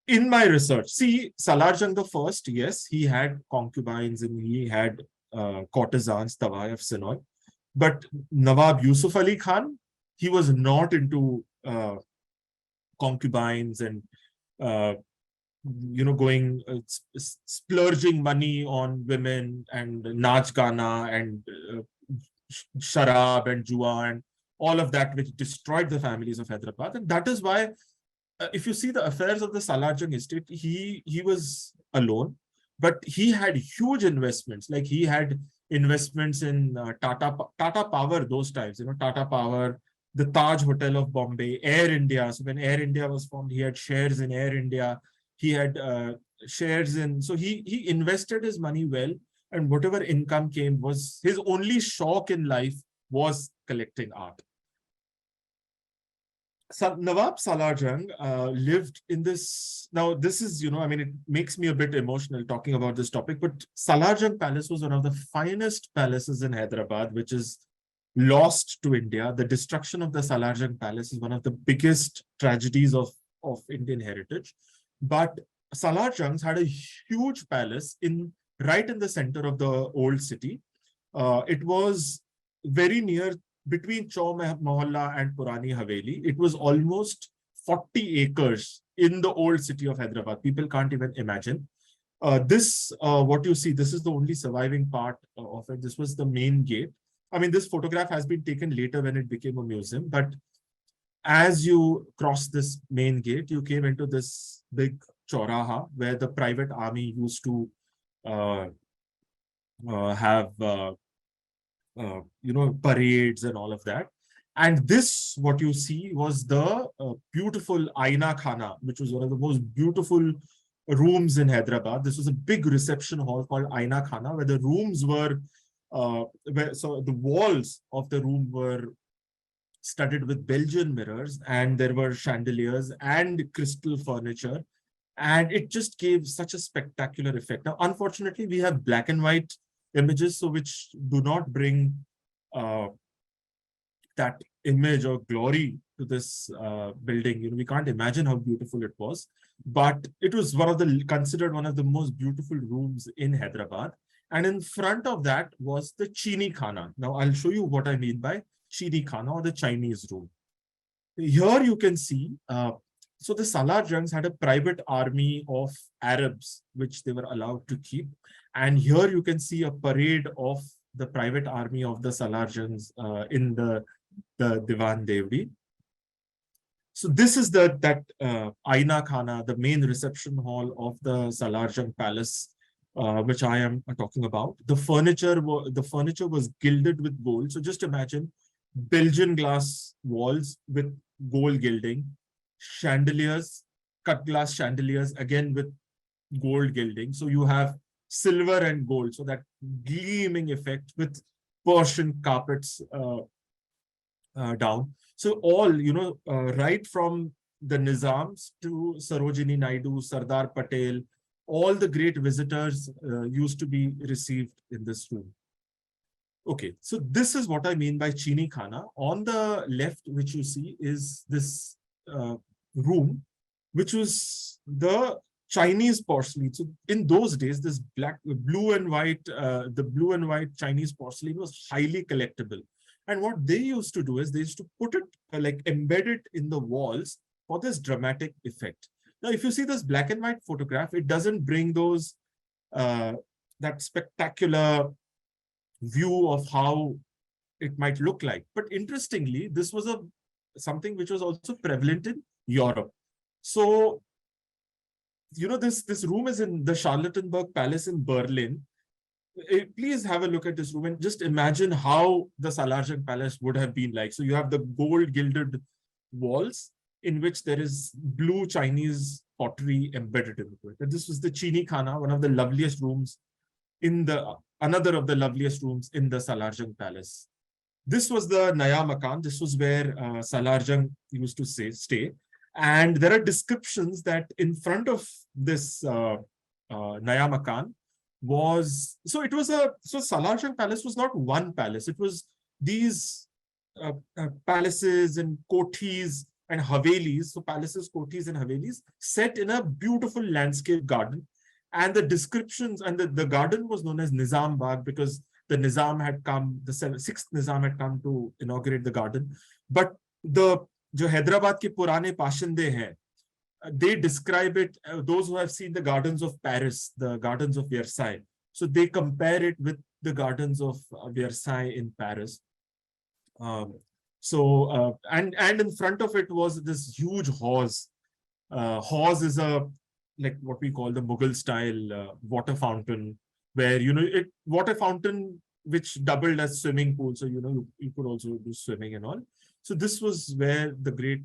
In my research, see, Salarjung I, yes, he had concubines and he had courtesans, tawayafs and all. But Nawab Yusuf Ali Khan, he was not into concubines and, going, splurging money on women and Nach Gana and Sharab and Jua and all of that, which destroyed the families of Hyderabad. And that is why, if you see the affairs of the Salarjung estate, he was alone, but he had huge investments. Like he had investments in Tata Power those times, Tata Power, the Taj Hotel of Bombay, Air India. So when Air India was formed, he had shares in Air India. He had shares in, so he invested his money well, and whatever income came was his only shock in life was collecting art. Nawab Salarjung lived in this. Now, this is, I mean, it makes me a bit emotional talking about this topic, but Salarjung Palace was one of the finest palaces in Hyderabad, which is lost to India. The destruction of the Salarjung Palace is one of the biggest tragedies of Indian heritage. But Salarjungs had a huge palace right in the center of the old city. It was very near between Chau Mohalla and Purani Haveli. It was almost 40 acres in the old city of Hyderabad. People can't even imagine. What you see, this is the only surviving part of it. This was the main gate. I mean, this photograph has been taken later when it became a museum, but as you cross this main gate, you came into this big Chauraha where the private army used to have parades and all of that. And this, what you see, was the beautiful Aina Khana, which was one of the most beautiful rooms in Hyderabad. This was a big reception hall called Aina Khana, where the rooms were, so the walls of the room were studded with Belgian mirrors, and there were chandeliers and crystal furniture. And it just gave such a spectacular effect. Now, unfortunately, we have black and white images, so which do not bring that image or glory to this building. We can't imagine how beautiful it was, but it was considered one of the most beautiful rooms in Hyderabad. And in front of that was the Chini Khana. Now, I'll show you what I mean by Chini Khana, or the Chinese room. Here you can see, so the Salarjungs had a private army of Arabs, which they were allowed to keep. And here you can see a parade of the private army of the Salarjungs in the Diwan Devdi. So this is that Aina Khana, the main reception hall of the Salarjung Palace, which I am talking about. The furniture was gilded with gold. So just imagine Belgian glass walls with gold gilding, chandeliers, cut glass chandeliers, again with gold gilding. So you have silver and gold, so that gleaming effect with Persian carpets down. So all, right from the Nizams to Sarojini Naidu, Sardar Patel, all the great visitors used to be received in this room. Okay, so this is what I mean by Chini Khana. On the left, which you see, is this room, which was the Chinese porcelain. So in those days, this blue and white Chinese porcelain was highly collectible. And what they used to do is they used to put it, embed it in the walls for this dramatic effect. Now, if you see this black and white photograph, it doesn't bring those, that spectacular view of how it might look like. But interestingly, this was something which was also prevalent in Europe. So, this room is in the Charlottenburg Palace in Berlin. Please have a look at this room and just imagine how the Salarjung Palace would have been like. So you have the gold gilded walls in which there is blue Chinese pottery embedded into it. And this was the Chini Khana, one of the loveliest rooms another of the loveliest rooms in the Salarjung Palace. This was the Naya Makan. This was where Salarjung used to stay. And there are descriptions that in front of this Naya Makan so Salarjung Palace was not one palace. It was these palaces and kothis and havelis. So palaces, kothis and havelis set in a beautiful landscape garden. And the descriptions, and the garden was known as Nizam Bagh because the Nizam had come, the 6th Nizam had come to inaugurate the garden. But jo Hyderabad ke purane pashinde hain, they describe it, those who have seen the gardens of Paris, the gardens of Versailles. So they compare it with the gardens of Versailles in Paris. And in front of it was this huge hawse. Hawse is like what we call the Mughal style water fountain, where, water fountain which doubled as swimming pool. So, you could also do swimming and all. So this was where the great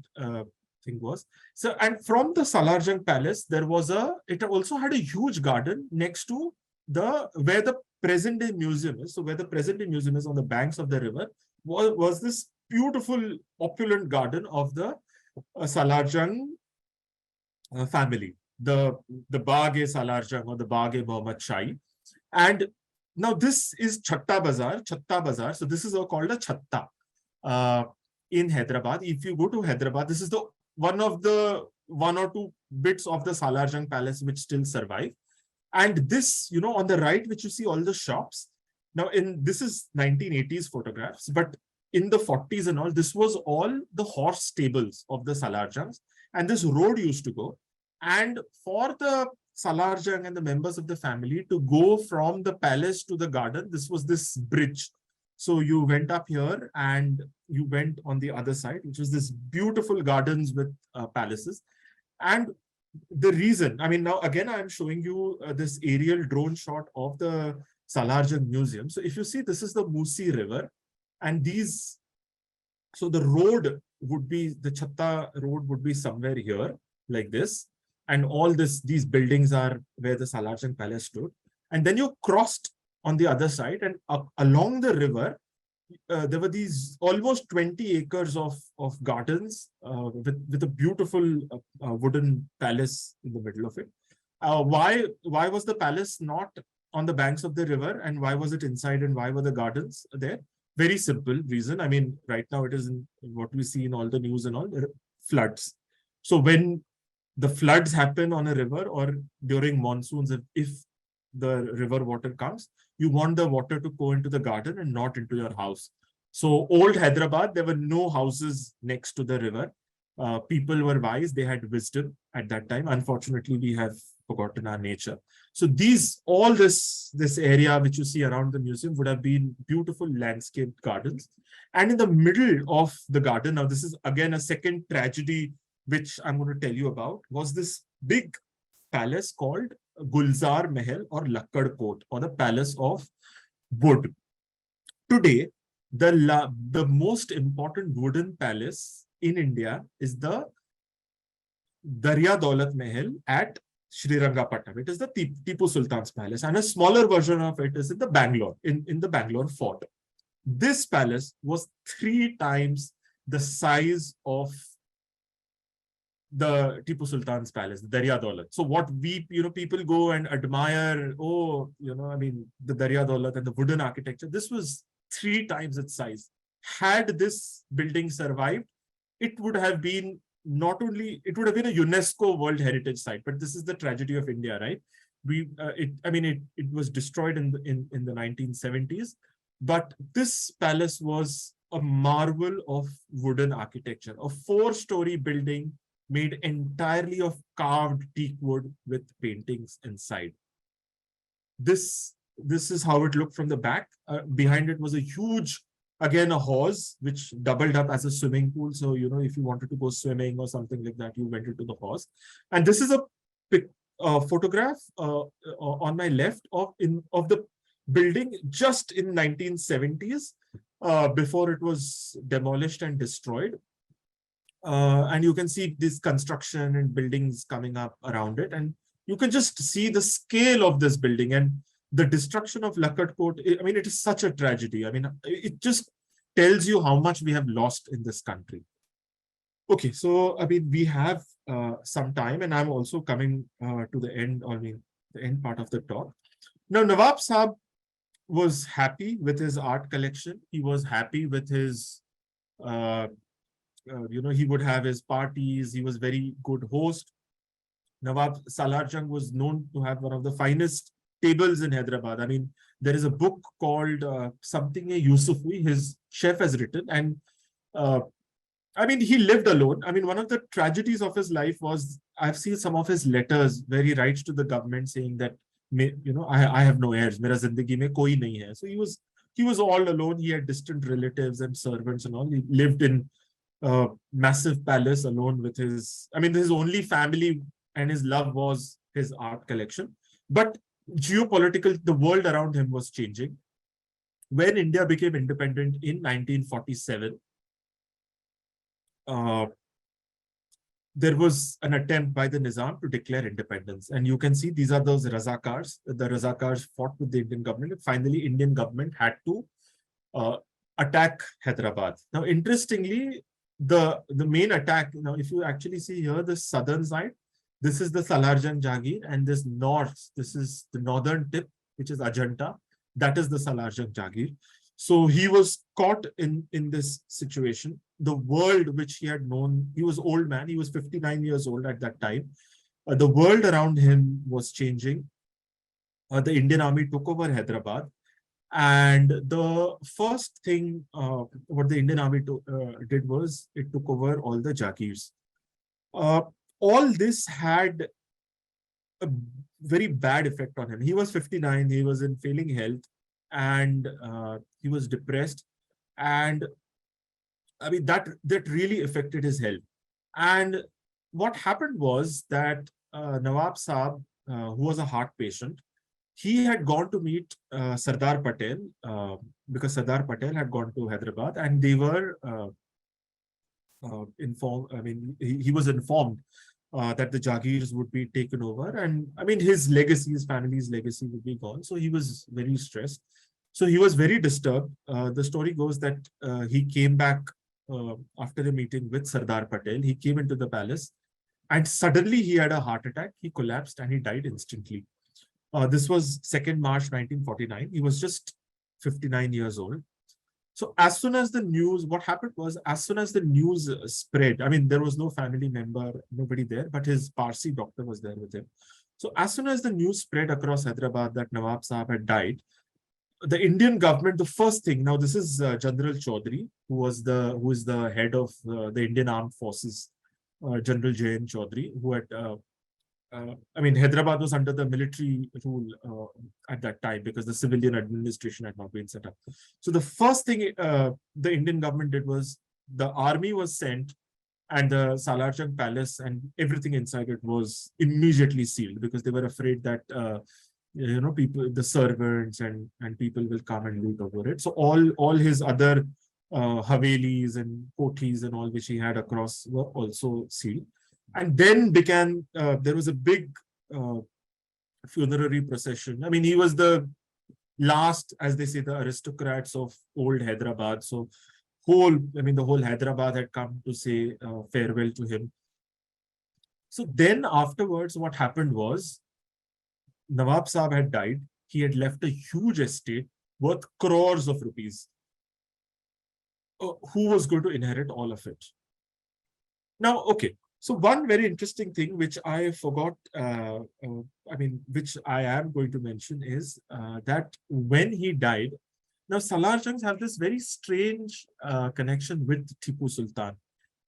thing was. So, and from the Salarjung Palace, it also had a huge garden next to where the present day museum is. So where the present day museum is on the banks of the river was this beautiful opulent garden of the Salarjung family. The Bagh-e-Salarjung or the Bagh-e-Muhammad Shahi. And now this is Chatta Bazaar. So this is called a Chatta in Hyderabad. If you go to Hyderabad, this is one or two bits of the Salarjung Palace which still survive. And this, on the right, which you see all the shops. Now, this is 1980s photographs, but in the 40s and all, this was all the horse stables of the Salarjungs. And this road used to go. And for the Salarjung and the members of the family to go from the palace to the garden, this was this bridge. So you went up here and you went on the other side, which was this beautiful gardens with palaces. And the reason, now again, I'm showing you this aerial drone shot of the Salarjung Museum. So if you see, this is the Musi River, and so the road would be, the Chatta road would be somewhere here like this. and all these buildings are where the Salarjung Palace stood. And then you crossed on the other side, and along the river, there were these almost 20 acres of gardens with a beautiful wooden palace in the middle of it. Why was the palace not on the banks of the river, and why was it inside, and why were the gardens there? Very simple reason. I mean, right now it is in what we see in all the news and all, floods. So when the floods happen on a river or during monsoons, if the river water comes, you want the water to go into the garden and not into your house. So old Hyderabad, there were no houses next to the river. People were wise, they had wisdom at that time. Unfortunately, we have forgotten our nature. So all this area which you see around the museum would have been beautiful landscaped gardens. And in the middle of the garden, now this is again a second tragedy which I'm going to tell you about, was this big palace called Gulzar Mahal or Lakkad Court, or the Palace of Wood. Today, the most important wooden palace in India is the Darya Daulat Mahal at Srirangapatnam. It is the Tipu Sultan's palace, and a smaller version of it is in the Bangalore, in the Bangalore fort. This palace was 3 times the size of the Tipu Sultan's palace, the Darya Daulat. So what people go and admire, I mean, the Darya Daulat and the wooden architecture, this was 3 times its size. Had this building survived, it would have been it would have been a UNESCO World Heritage Site, but this is the tragedy of India, right? It was destroyed in the 1970s, but this palace was a marvel of wooden architecture, a 4-story building made entirely of carved teak wood with paintings inside. This is how it looked from the back. Behind it was a huge, again, a hawse, which doubled up as a swimming pool. So, if you wanted to go swimming or something like that, you went into the hawse. And this is a photograph on my left of the building just in 1970s, before it was demolished and destroyed. And you can see this construction and buildings coming up around it. And you can just see the scale of this building and the destruction of Lakkad Court. I mean, it is such a tragedy. I mean, it just tells you how much we have lost in this country. Okay, so, I mean, we have some time, and I'm also coming to the end, the end part of the talk. Now, Nawab Saab was happy with his art collection. He was happy with his he would have his parties. He was very good host. Nawab Salarjung was known to have one of the finest tables in Hyderabad. I mean, there is a book called something Yusufi, his chef has written. And I mean, he lived alone. I mean, one of the tragedies of his life was, I've seen some of his letters where he writes to the government saying that, I have no heirs. Mera zindagi mein koi nahi hai. So he was all alone. He had distant relatives and servants and all. He lived in massive palace alone with his only family, and his love was his art collection. But the world around him was changing. When India became independent in 1947, there was an attempt by the Nizam to declare independence. And you can see these are those Razakars. The Razakars fought with the Indian government, and finally Indian government had to attack Hyderabad. Now, interestingly, the main attack, if you actually see here, the southern side, this is the Salarjung Jagir, and this is the northern tip, which is Ajanta. That is the Salarjung Jagir. So he was caught in this situation. The world which he had known, he was old man, he was 59 years old at that time. The world around him was changing. The Indian army took over Hyderabad. And the first thing what the Indian army did was it took over all the Jagirs. All this had a very bad effect on him. He was 59, he was in failing health, and he was depressed. And I mean, that really affected his health. And what happened was that Nawab Saab, who was a heart patient, he had gone to meet Sardar Patel because Sardar Patel had gone to Hyderabad, and they were informed. I mean, he was informed that the Jagirs would be taken over. And I mean, his legacy, his family's legacy would be gone. So he was very stressed. So he was very disturbed. The story goes that he came back after a meeting with Sardar Patel. He came into the palace and suddenly he had a heart attack. He collapsed and he died instantly. This was 2nd March 1949. He was just 59 years old. So as soon as the news, what happened was, as soon as the news spread, I mean, there was no family member, nobody there, but his Parsi doctor was there with him. So as soon as the news spread across Hyderabad that Nawab Sahab had died, the Indian government, the first thing, now this is General Chaudhary, who is the head of the Indian Armed Forces, General J.N. Chaudhary, who had I mean, Hyderabad was under the military rule at that time because the civilian administration had not been set up. So the first thing the Indian government did was the army was sent and the Salarjung Palace and everything inside it was immediately sealed because they were afraid that, people, the servants and people will come and loot over it. So all his other Havelis and Kothis and all which he had across were also sealed. And then there was a big funerary procession. I mean, he was the last, as they say, the aristocrats of old Hyderabad. So the whole Hyderabad had come to say farewell to him. So then afterwards, what happened was, Nawab Sahab had died. He had left a huge estate worth crores of rupees. Who was going to inherit all of it? Now, okay. So one very interesting thing which I forgot, which I am going to mention is that when he died, now Salarjungs have this very strange connection with Tipu Sultan.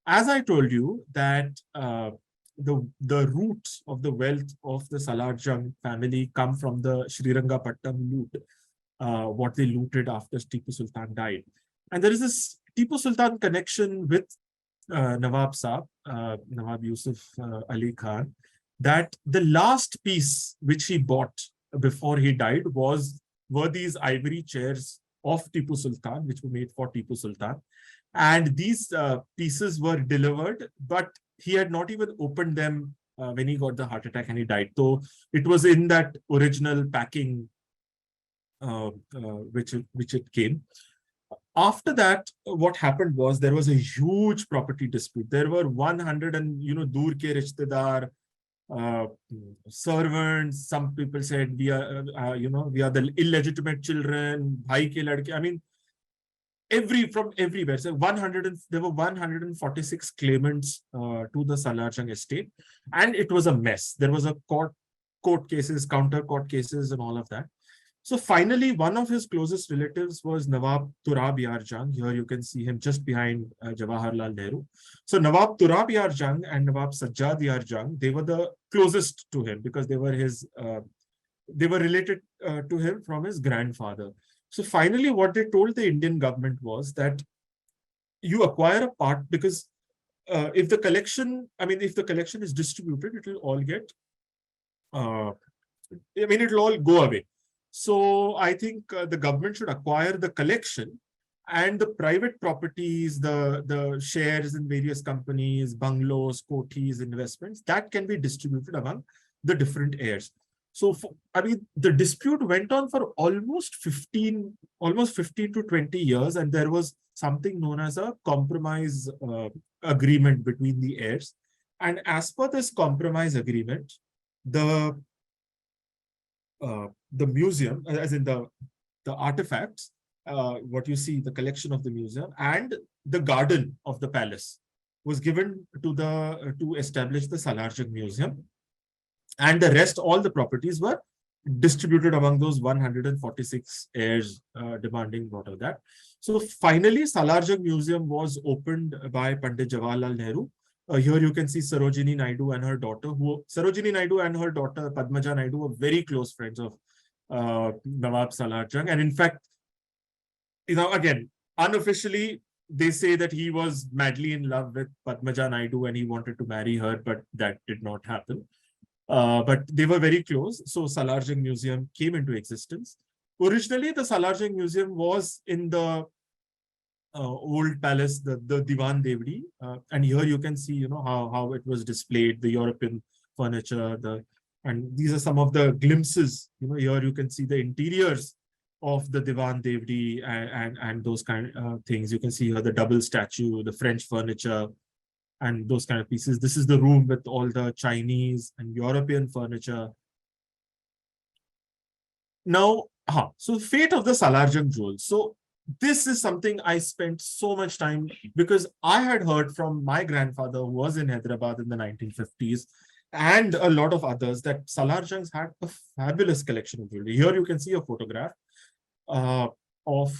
As I told you that the roots of the wealth of the Salarjung family come from the Srirangapattam loot, what they looted after Tipu Sultan died. And there is this Tipu Sultan connection with Nawab Saab, Nawab Yusuf Ali Khan, that the last piece which he bought before he died were these ivory chairs of Tipu Sultan, which were made for Tipu Sultan. And these pieces were delivered, but he had not even opened them when he got the heart attack and he died. So it was in that original packing which it came. After that, what happened was there was a huge property dispute. There were 100 and, dur ke rishtedar, servants. Some people said we are the illegitimate children, bhai ke ladke. I mean, from everywhere. So there were 146 claimants to the Salarjung estate, and it was a mess. There was a court cases, counter court cases, and all of that. So finally, one of his closest relatives was Nawab Turab Yar Jang. Here you can see him just behind Jawaharlal Nehru. So Nawab Turab Yar Jang and Nawab Sajjad Yar Jang, they were the closest to him because they were related to him from his grandfather. So finally, what they told the Indian government was that you acquire a part because if the collection is distributed, it will all get, it will all go away. So I think the government should acquire the collection and the private properties, the shares in various companies, bungalows, kothis, investments, that can be distributed among the different heirs. So, the dispute went on for almost 15 to 20 years, and there was something known as a compromise agreement between the heirs. And as per this compromise agreement, the museum, as in the artifacts, what you see, the collection of the museum and the garden of the palace was given to establish the Salarjung Museum. And the rest, all the properties were distributed among those 146 heirs demanding what of that. So finally, Salarjung Museum was opened by Pandit Jawaharlal Nehru. Here you can see Sarojini Naidu and her daughter, Padmaja Naidu, were very close friends of Nawab Salarjung. And in fact, again, unofficially, they say that he was madly in love with Padmaja Naidu and he wanted to marry her, but that did not happen. But they were very close. So Salarjung Museum came into existence. Originally, the Salarjung Museum was in the old palace, the Diwan Devdi, and here you can see, how it was displayed, the European furniture, and these are some of the glimpses. Here you can see the interiors of the Diwan Devdi and those kind of things. You can see here the double statue, the French furniture, and those kind of pieces. This is the room with all the Chinese and European furniture. Now, so fate of the Salarjung Jewels. So this is something I spent so much time, because I had heard from my grandfather who was in Hyderabad in the 1950s and a lot of others that Salarjungs had a fabulous collection of jewelry. Here you can see a photograph of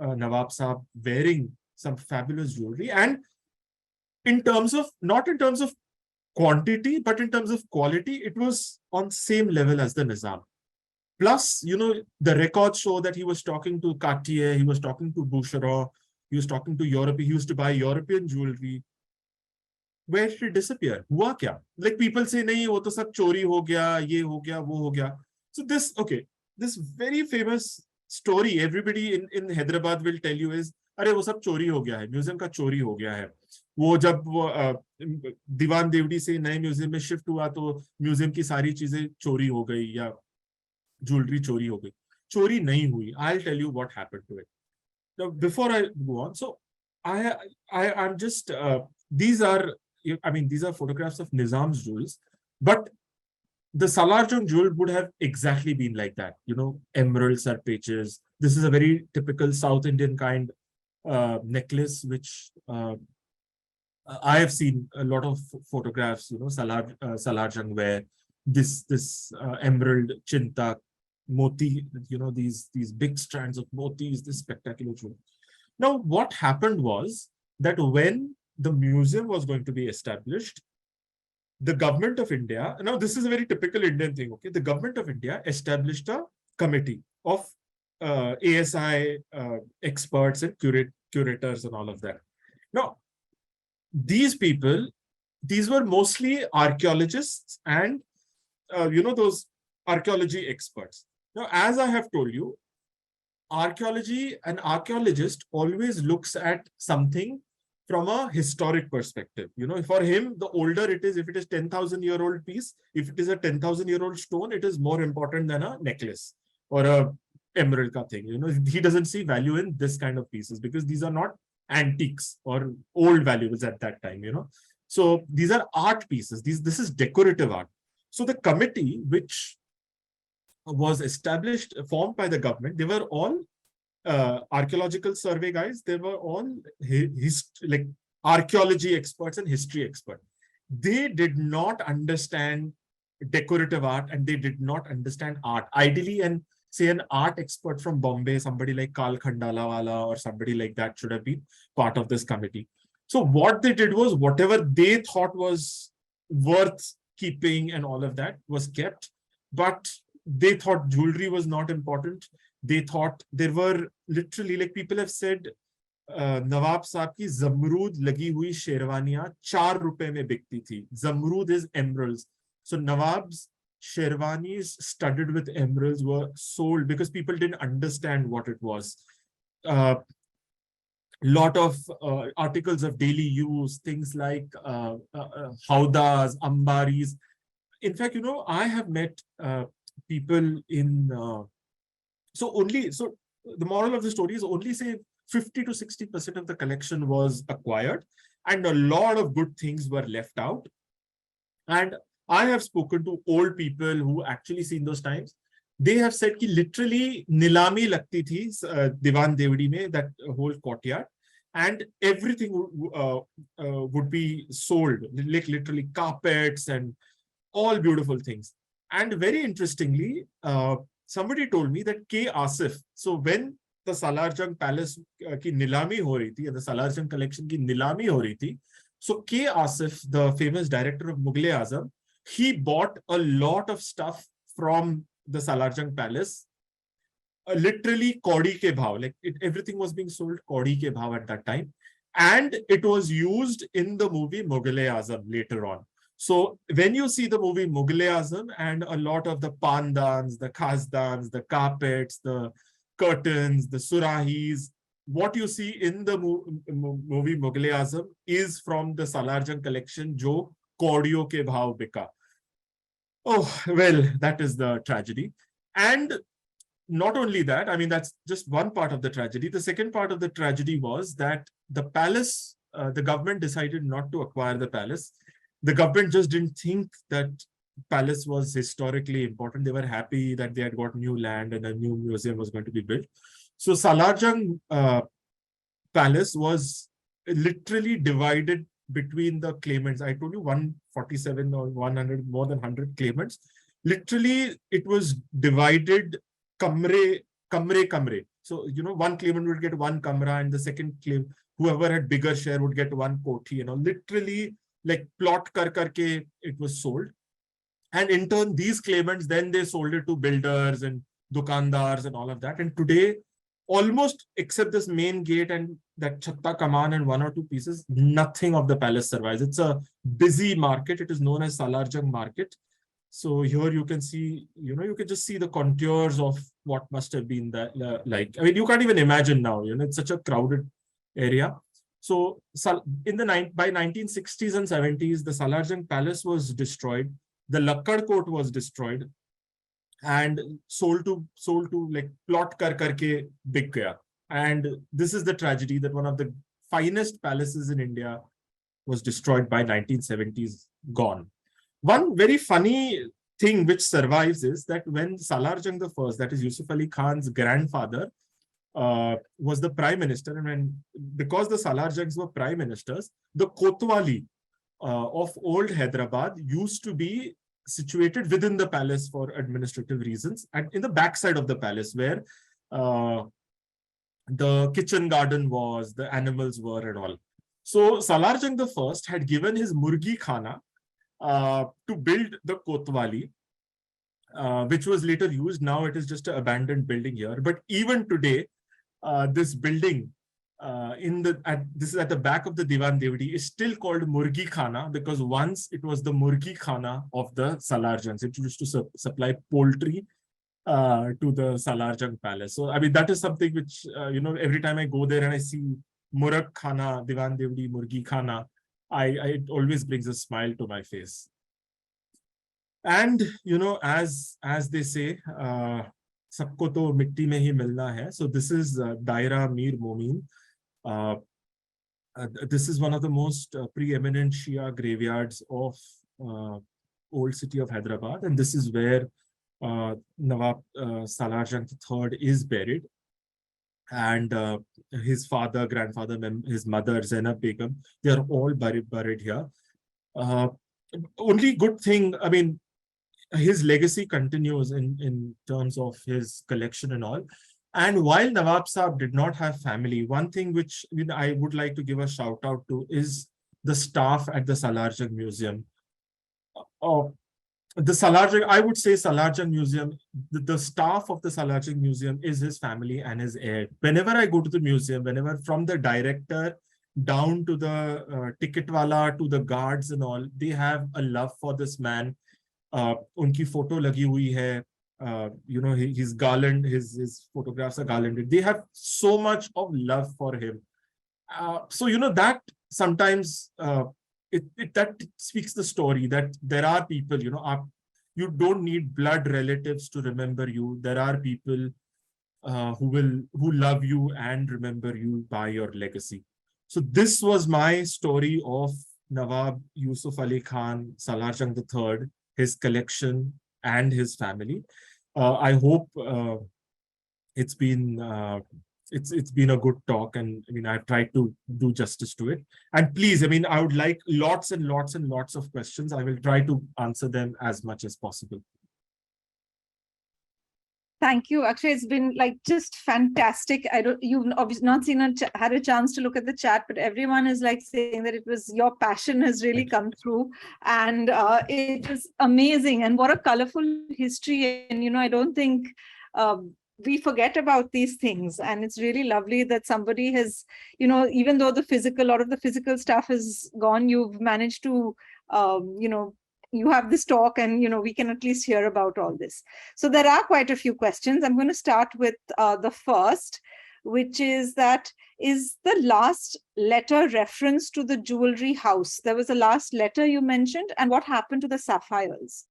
Nawab Saab wearing some fabulous jewelry, and not in terms of quantity, but in terms of quality, it was on same level as the Nizam. Plus, the records show that he was talking to Cartier, he was talking to Boucheron, he was talking to Europe, he used to buy European jewelry. Where did it disappear? Hua kya? Like people say, nahi, wo to sab chori ho gaya, ye ho gaya, wo ho gaya. So this very famous story everybody in Hyderabad will tell you is, अरे वो सब चोरी हो गया है, museum का चोरी हो गया है. वो जब दीवान देवड़ी से नए म्यूजियम में शिफ्ट हुआ तो म्यूजियम की सारी चीजें चोरी हो गई या jewelry चोरी हो गई. चोरी नहीं हुई. I'll tell you what happened to it. Now, before I go on, so I'm just these are photographs of Nizam's jewels, but the Salarjung jewel would have exactly been like that. Emeralds are patches. This is a very typical South Indian kind necklace, which I have seen a lot of photographs. Salarjung wear this emerald chinta, moti, these big strands of motis, this spectacular jewel. Now, what happened was that when the museum was going to be established, the government of India, now this is a very typical Indian thing, okay? The government of India established a committee of ASI experts and curators and all of that. Now, these people, these were mostly archaeologists and, those archaeology experts. Now, as I have told you, an archaeologist always looks at something from a historic perspective. For him, the older it is, if it is 10,000-year-old piece, if it is a 10,000-year-old stone, it is more important than a necklace or a emerald ka thing. He doesn't see value in this kind of pieces because these are not antiques or old valuables at that time. So these are art pieces. This is decorative art. So the committee, which was formed by the government, they were all archaeological survey guys. They were all archaeology experts and history experts. They did not understand decorative art and they did not understand art. Ideally, and say an art expert from Bombay, somebody like Kal Khandalawala or somebody like that should have been part of this committee. So what they did was whatever they thought was worth keeping and all of that was kept, but they thought jewelry was not important. They thought there were literally, like people have said, Nawab Saab ki zamrood lagi hui sherwaniyan 4 rupees mein bikti thi. Zamrood is emeralds. So Nawab's sherwanis studded with emeralds were sold because people didn't understand what it was. Lot of articles of daily use, things like haudas, ambaris. In fact, I have met people in so the moral of the story is only say 50 to 60% of the collection was acquired and a lot of good things were left out. And I have spoken to old people who actually seen those times. They have said that literally nilami lagti thi Diwan Devdi mein, that whole courtyard, and everything would be sold, like literally carpets and all beautiful things. And very interestingly, somebody told me that K. Asif, so when the Salarjung Palace ki nilami ho rahi thi, and the Salarjung collection ki nilami ho rahi thi, so K. Asif, the famous director of Mughal-e-Azam, he bought a lot of stuff from the Salarjung Palace, literally kaudi ke bhav, like everything was being sold kaudi ke bhav at that time, and it was used in the movie Mughal-e-Azam later on. So when you see the movie Mughal-e-Azam and a lot of the pandans, the khazdans, the carpets, the curtains, the surahis, what you see in the movie Mughal-e-Azam is from the Salarjung collection, jo Kaudiyo ke bhaav bika. Oh, well, that is the tragedy. And not only that, I mean, that's just one part of the tragedy. The second part of the tragedy was that the palace, the government decided not to acquire the palace. The government just didn't think that palace was historically important. They were happy that they had got new land and a new museum was going to be built. So Salarjung Palace was literally divided between the claimants. I told you 147 or 100, more than 100 claimants. Literally, it was divided kamre. So, you know, one claimant would get one kamra and the second claim, whoever had bigger share would get one koti, you know, literally like plot karke it was sold. And in turn, these claimants, then they sold it to builders and dukandars and all of that. And today, almost except this main gate and that Chatta Kaman and one or two pieces, nothing of the palace survives. It's a busy market. It is known as Salarjung Market. So here you can see, you know, you can just see the contours of what must have been that, like. I mean, you can't even imagine now, you know, it's such a crowded area. So by 1960s and 70s, the Salarjung Palace was destroyed. The Lakkad Court was destroyed and sold to like plot karke big gaya. And this is the tragedy, that one of the finest palaces in India was destroyed by 1970s, gone. One very funny thing which survives is that when Salarjung I, that is Yusuf Ali Khan's grandfather, was the prime minister, and because the Salarjungs were prime ministers, the Kotwali of old Hyderabad used to be situated within the palace for administrative reasons, and in the backside of the palace where the kitchen garden was, the animals were and all. So Salarjung I had given his Murgi Khana to build the Kotwali, which was later used. Now it is just an abandoned building here. But even today, this building this is at the back of the Diwan Devdi, is still called Murgi Khana because once it was the Murgi Khana of the Salarjungs. It used to supply poultry to the Salarjung Palace. So, I mean, that is something which, you know, every time I go there and I see Murag Khana, Diwan Devdi, Murgi Khana, it always brings a smile to my face. And, you know, as they say, sabko to mitti mein hi milna hai. So this is Daira Mir Momin. This is one of the most preeminent Shia graveyards of old city of Hyderabad. And this is where Nawab Salarjung III is buried. And his father, grandfather, his mother, Zainab Begum, they are all buried here. Only good thing, I mean, his legacy continues in terms of his collection and all. And while Nawab Saab did not have family, one thing which I would like to give a shout out to is the staff at the Salarjung Museum. The Salarjung, I would say Salarjung Museum, the staff of the Salarjung Museum is his family and his heir. Whenever I go to the museum, whenever from the director down to the ticket wala, to the guards and all, they have a love for this man. Unki photo lagi hui hai. You know, his garland, his photographs are garlanded. They have so much of love for him. So, you know, that sometimes that speaks the story that there are people, you know, you don't need blood relatives to remember you. There are people who love you and remember you by your legacy. So this was my story of Nawab Yusuf Ali Khan, Salarjung III, his collection and his family. I hope it's been a good talk, and I mean, I've tried to do justice to it. And please, I mean, I would like lots and lots and lots of questions. I will try to answer them as much as possible. Thank you, Akshay. It's been like just fantastic. You've obviously not had a chance to look at the chat, but everyone is like saying that it was your passion has really come through, and it was amazing. And what a colorful history. And I don't think we forget about these things, and it's really lovely that somebody has, even though a lot of the physical stuff is gone, you've managed to, you have this talk, and we can at least hear about all this. So there are quite a few questions. I'm going to start with the first. which is that, is the last letter reference to the jewelry house? There was a last letter you mentioned, and what happened to the sapphires?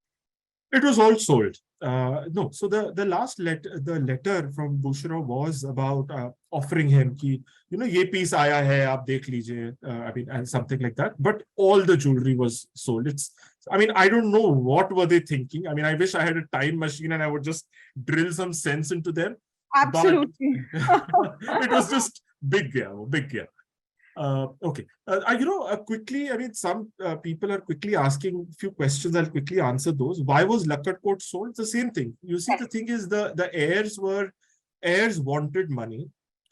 It was all sold. No, so the last letter, the letter from Bushra was about offering him ki, ye piece aaya hai, aap dekh lijiye, I mean, and something like that. But all the jewelry was sold. I mean, I don't know what were they thinking. I mean, I wish I had a time machine and I would just drill some sense into them. Absolutely. But it was just big, yeah, big, yeah. Okay. Quickly, I mean, some people are quickly asking a few questions. I'll quickly answer those. Why was Lakkad Court sold? It's the same thing. You see, the thing is the heirs wanted money,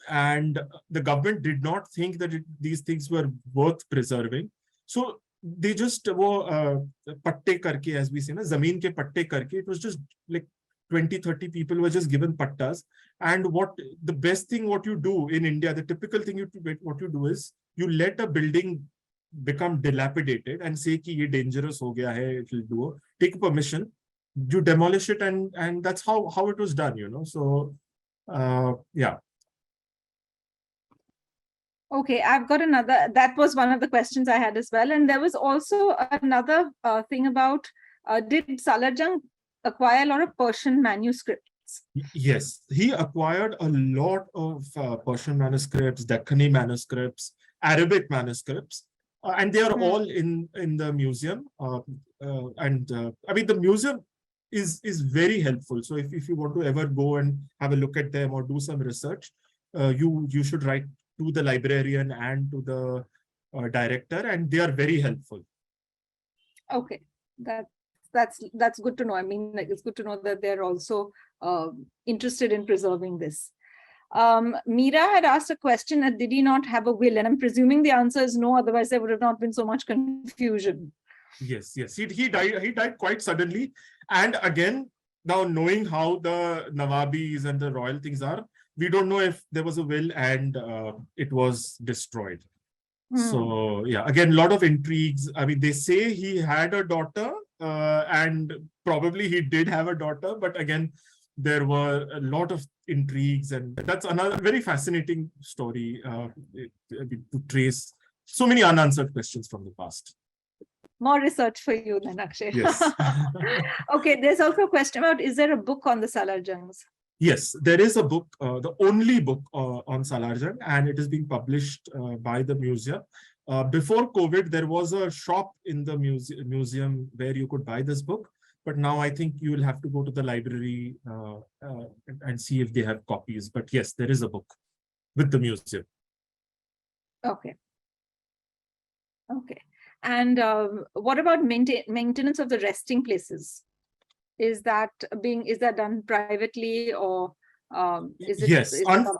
and the government did not think that these things were worth preserving. So they just patte karke, as we say, na, zameen ke patte karke. It was just like 20-30 people were just given pattas. And the best thing what you do in India, the typical thing what you do is you let a building become dilapidated and say ki ye dangerous ho gaya hai, it will do. Take permission, you demolish it, and that's how it was done, So yeah. Okay, I've got another. That was one of the questions I had as well. And there was also another thing about, did Salarjung acquire a lot of Persian manuscripts? Yes, he acquired a lot of Persian manuscripts, Deccani manuscripts, Arabic manuscripts, and they are all in the museum. I mean, the museum is very helpful. So if you want to ever go and have a look at them or do some research, you should write to the librarian and to the director, and they are very helpful. Okay, that's good to know. I mean, like, it's good to know that they're also interested in preserving this. Meera had asked a question that did he not have a will? And I'm presuming the answer is no, otherwise there would have not been so much confusion. Yes. He died quite suddenly. And again, now knowing how the Nawabis and the royal things are, we don't know if there was a will and it was destroyed. So yeah, again, a lot of intrigues. I mean, they say he had a daughter, and probably he did have a daughter, but again, there were a lot of intrigues, and that's another very fascinating story to trace so many unanswered questions from the past. More research for you then, Akshay. Yes. Okay, there's also a question about, is there a book on the Salarjungs? Yes, there is a book, the only book on Salarjung, and it is being published by the museum. Before COVID, there was a shop in the museum where you could buy this book. But now I think you will have to go to the library and see if they have copies. But yes, there is a book with the museum. Okay. And what about maintenance of the resting places? Is that done privately, or is it? Yes,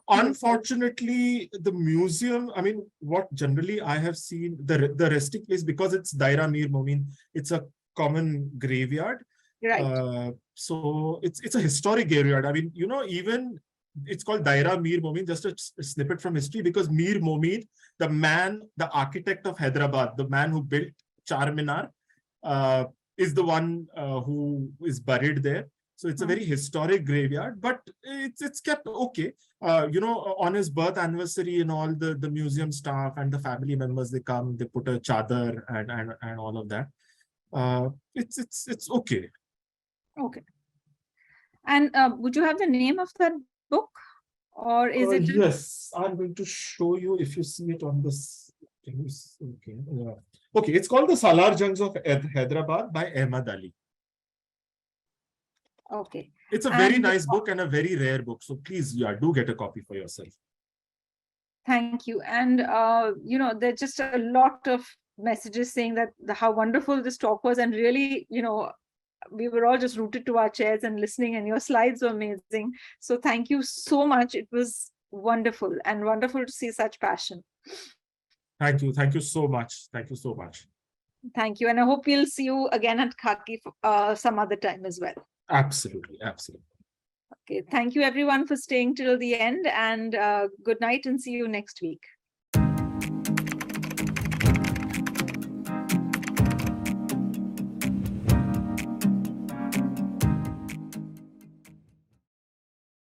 unfortunately, the museum, I mean, what generally I have seen, the resting place, because it's Daira Mir Momin, it's a common graveyard. Right. So it's a historic graveyard. I mean, even it's called Daira Mir Momin, just a snippet from history, because Mir Momin, the architect of Hyderabad, the man who built Charminar, is the one who is buried there. So it's a very historic graveyard, but it's kept okay. On his birth anniversary, and all the museum staff and the family members, they come, they put a chadar and all of that. It's okay. Okay. And would you have the name of that book, or is it? Yes, I'm going to show you if you see it on this. Okay. Okay, it's called The Salarjungs of Hyderabad by Ahmad Ali. Okay. It's a very nice book and a very rare book. So please, do get a copy for yourself. Thank you. And, there's just a lot of messages saying that how wonderful this talk was. And really, we were all just rooted to our chairs and listening, and your slides were amazing. So thank you so much. It was wonderful, and wonderful to see such passion. Thank you. Thank you so much. Thank you so much. Thank you. And I hope we'll see you again at Khaki some other time as well. Absolutely. Absolutely. Okay. Thank you, everyone, for staying till the end, and good night, and see you next week.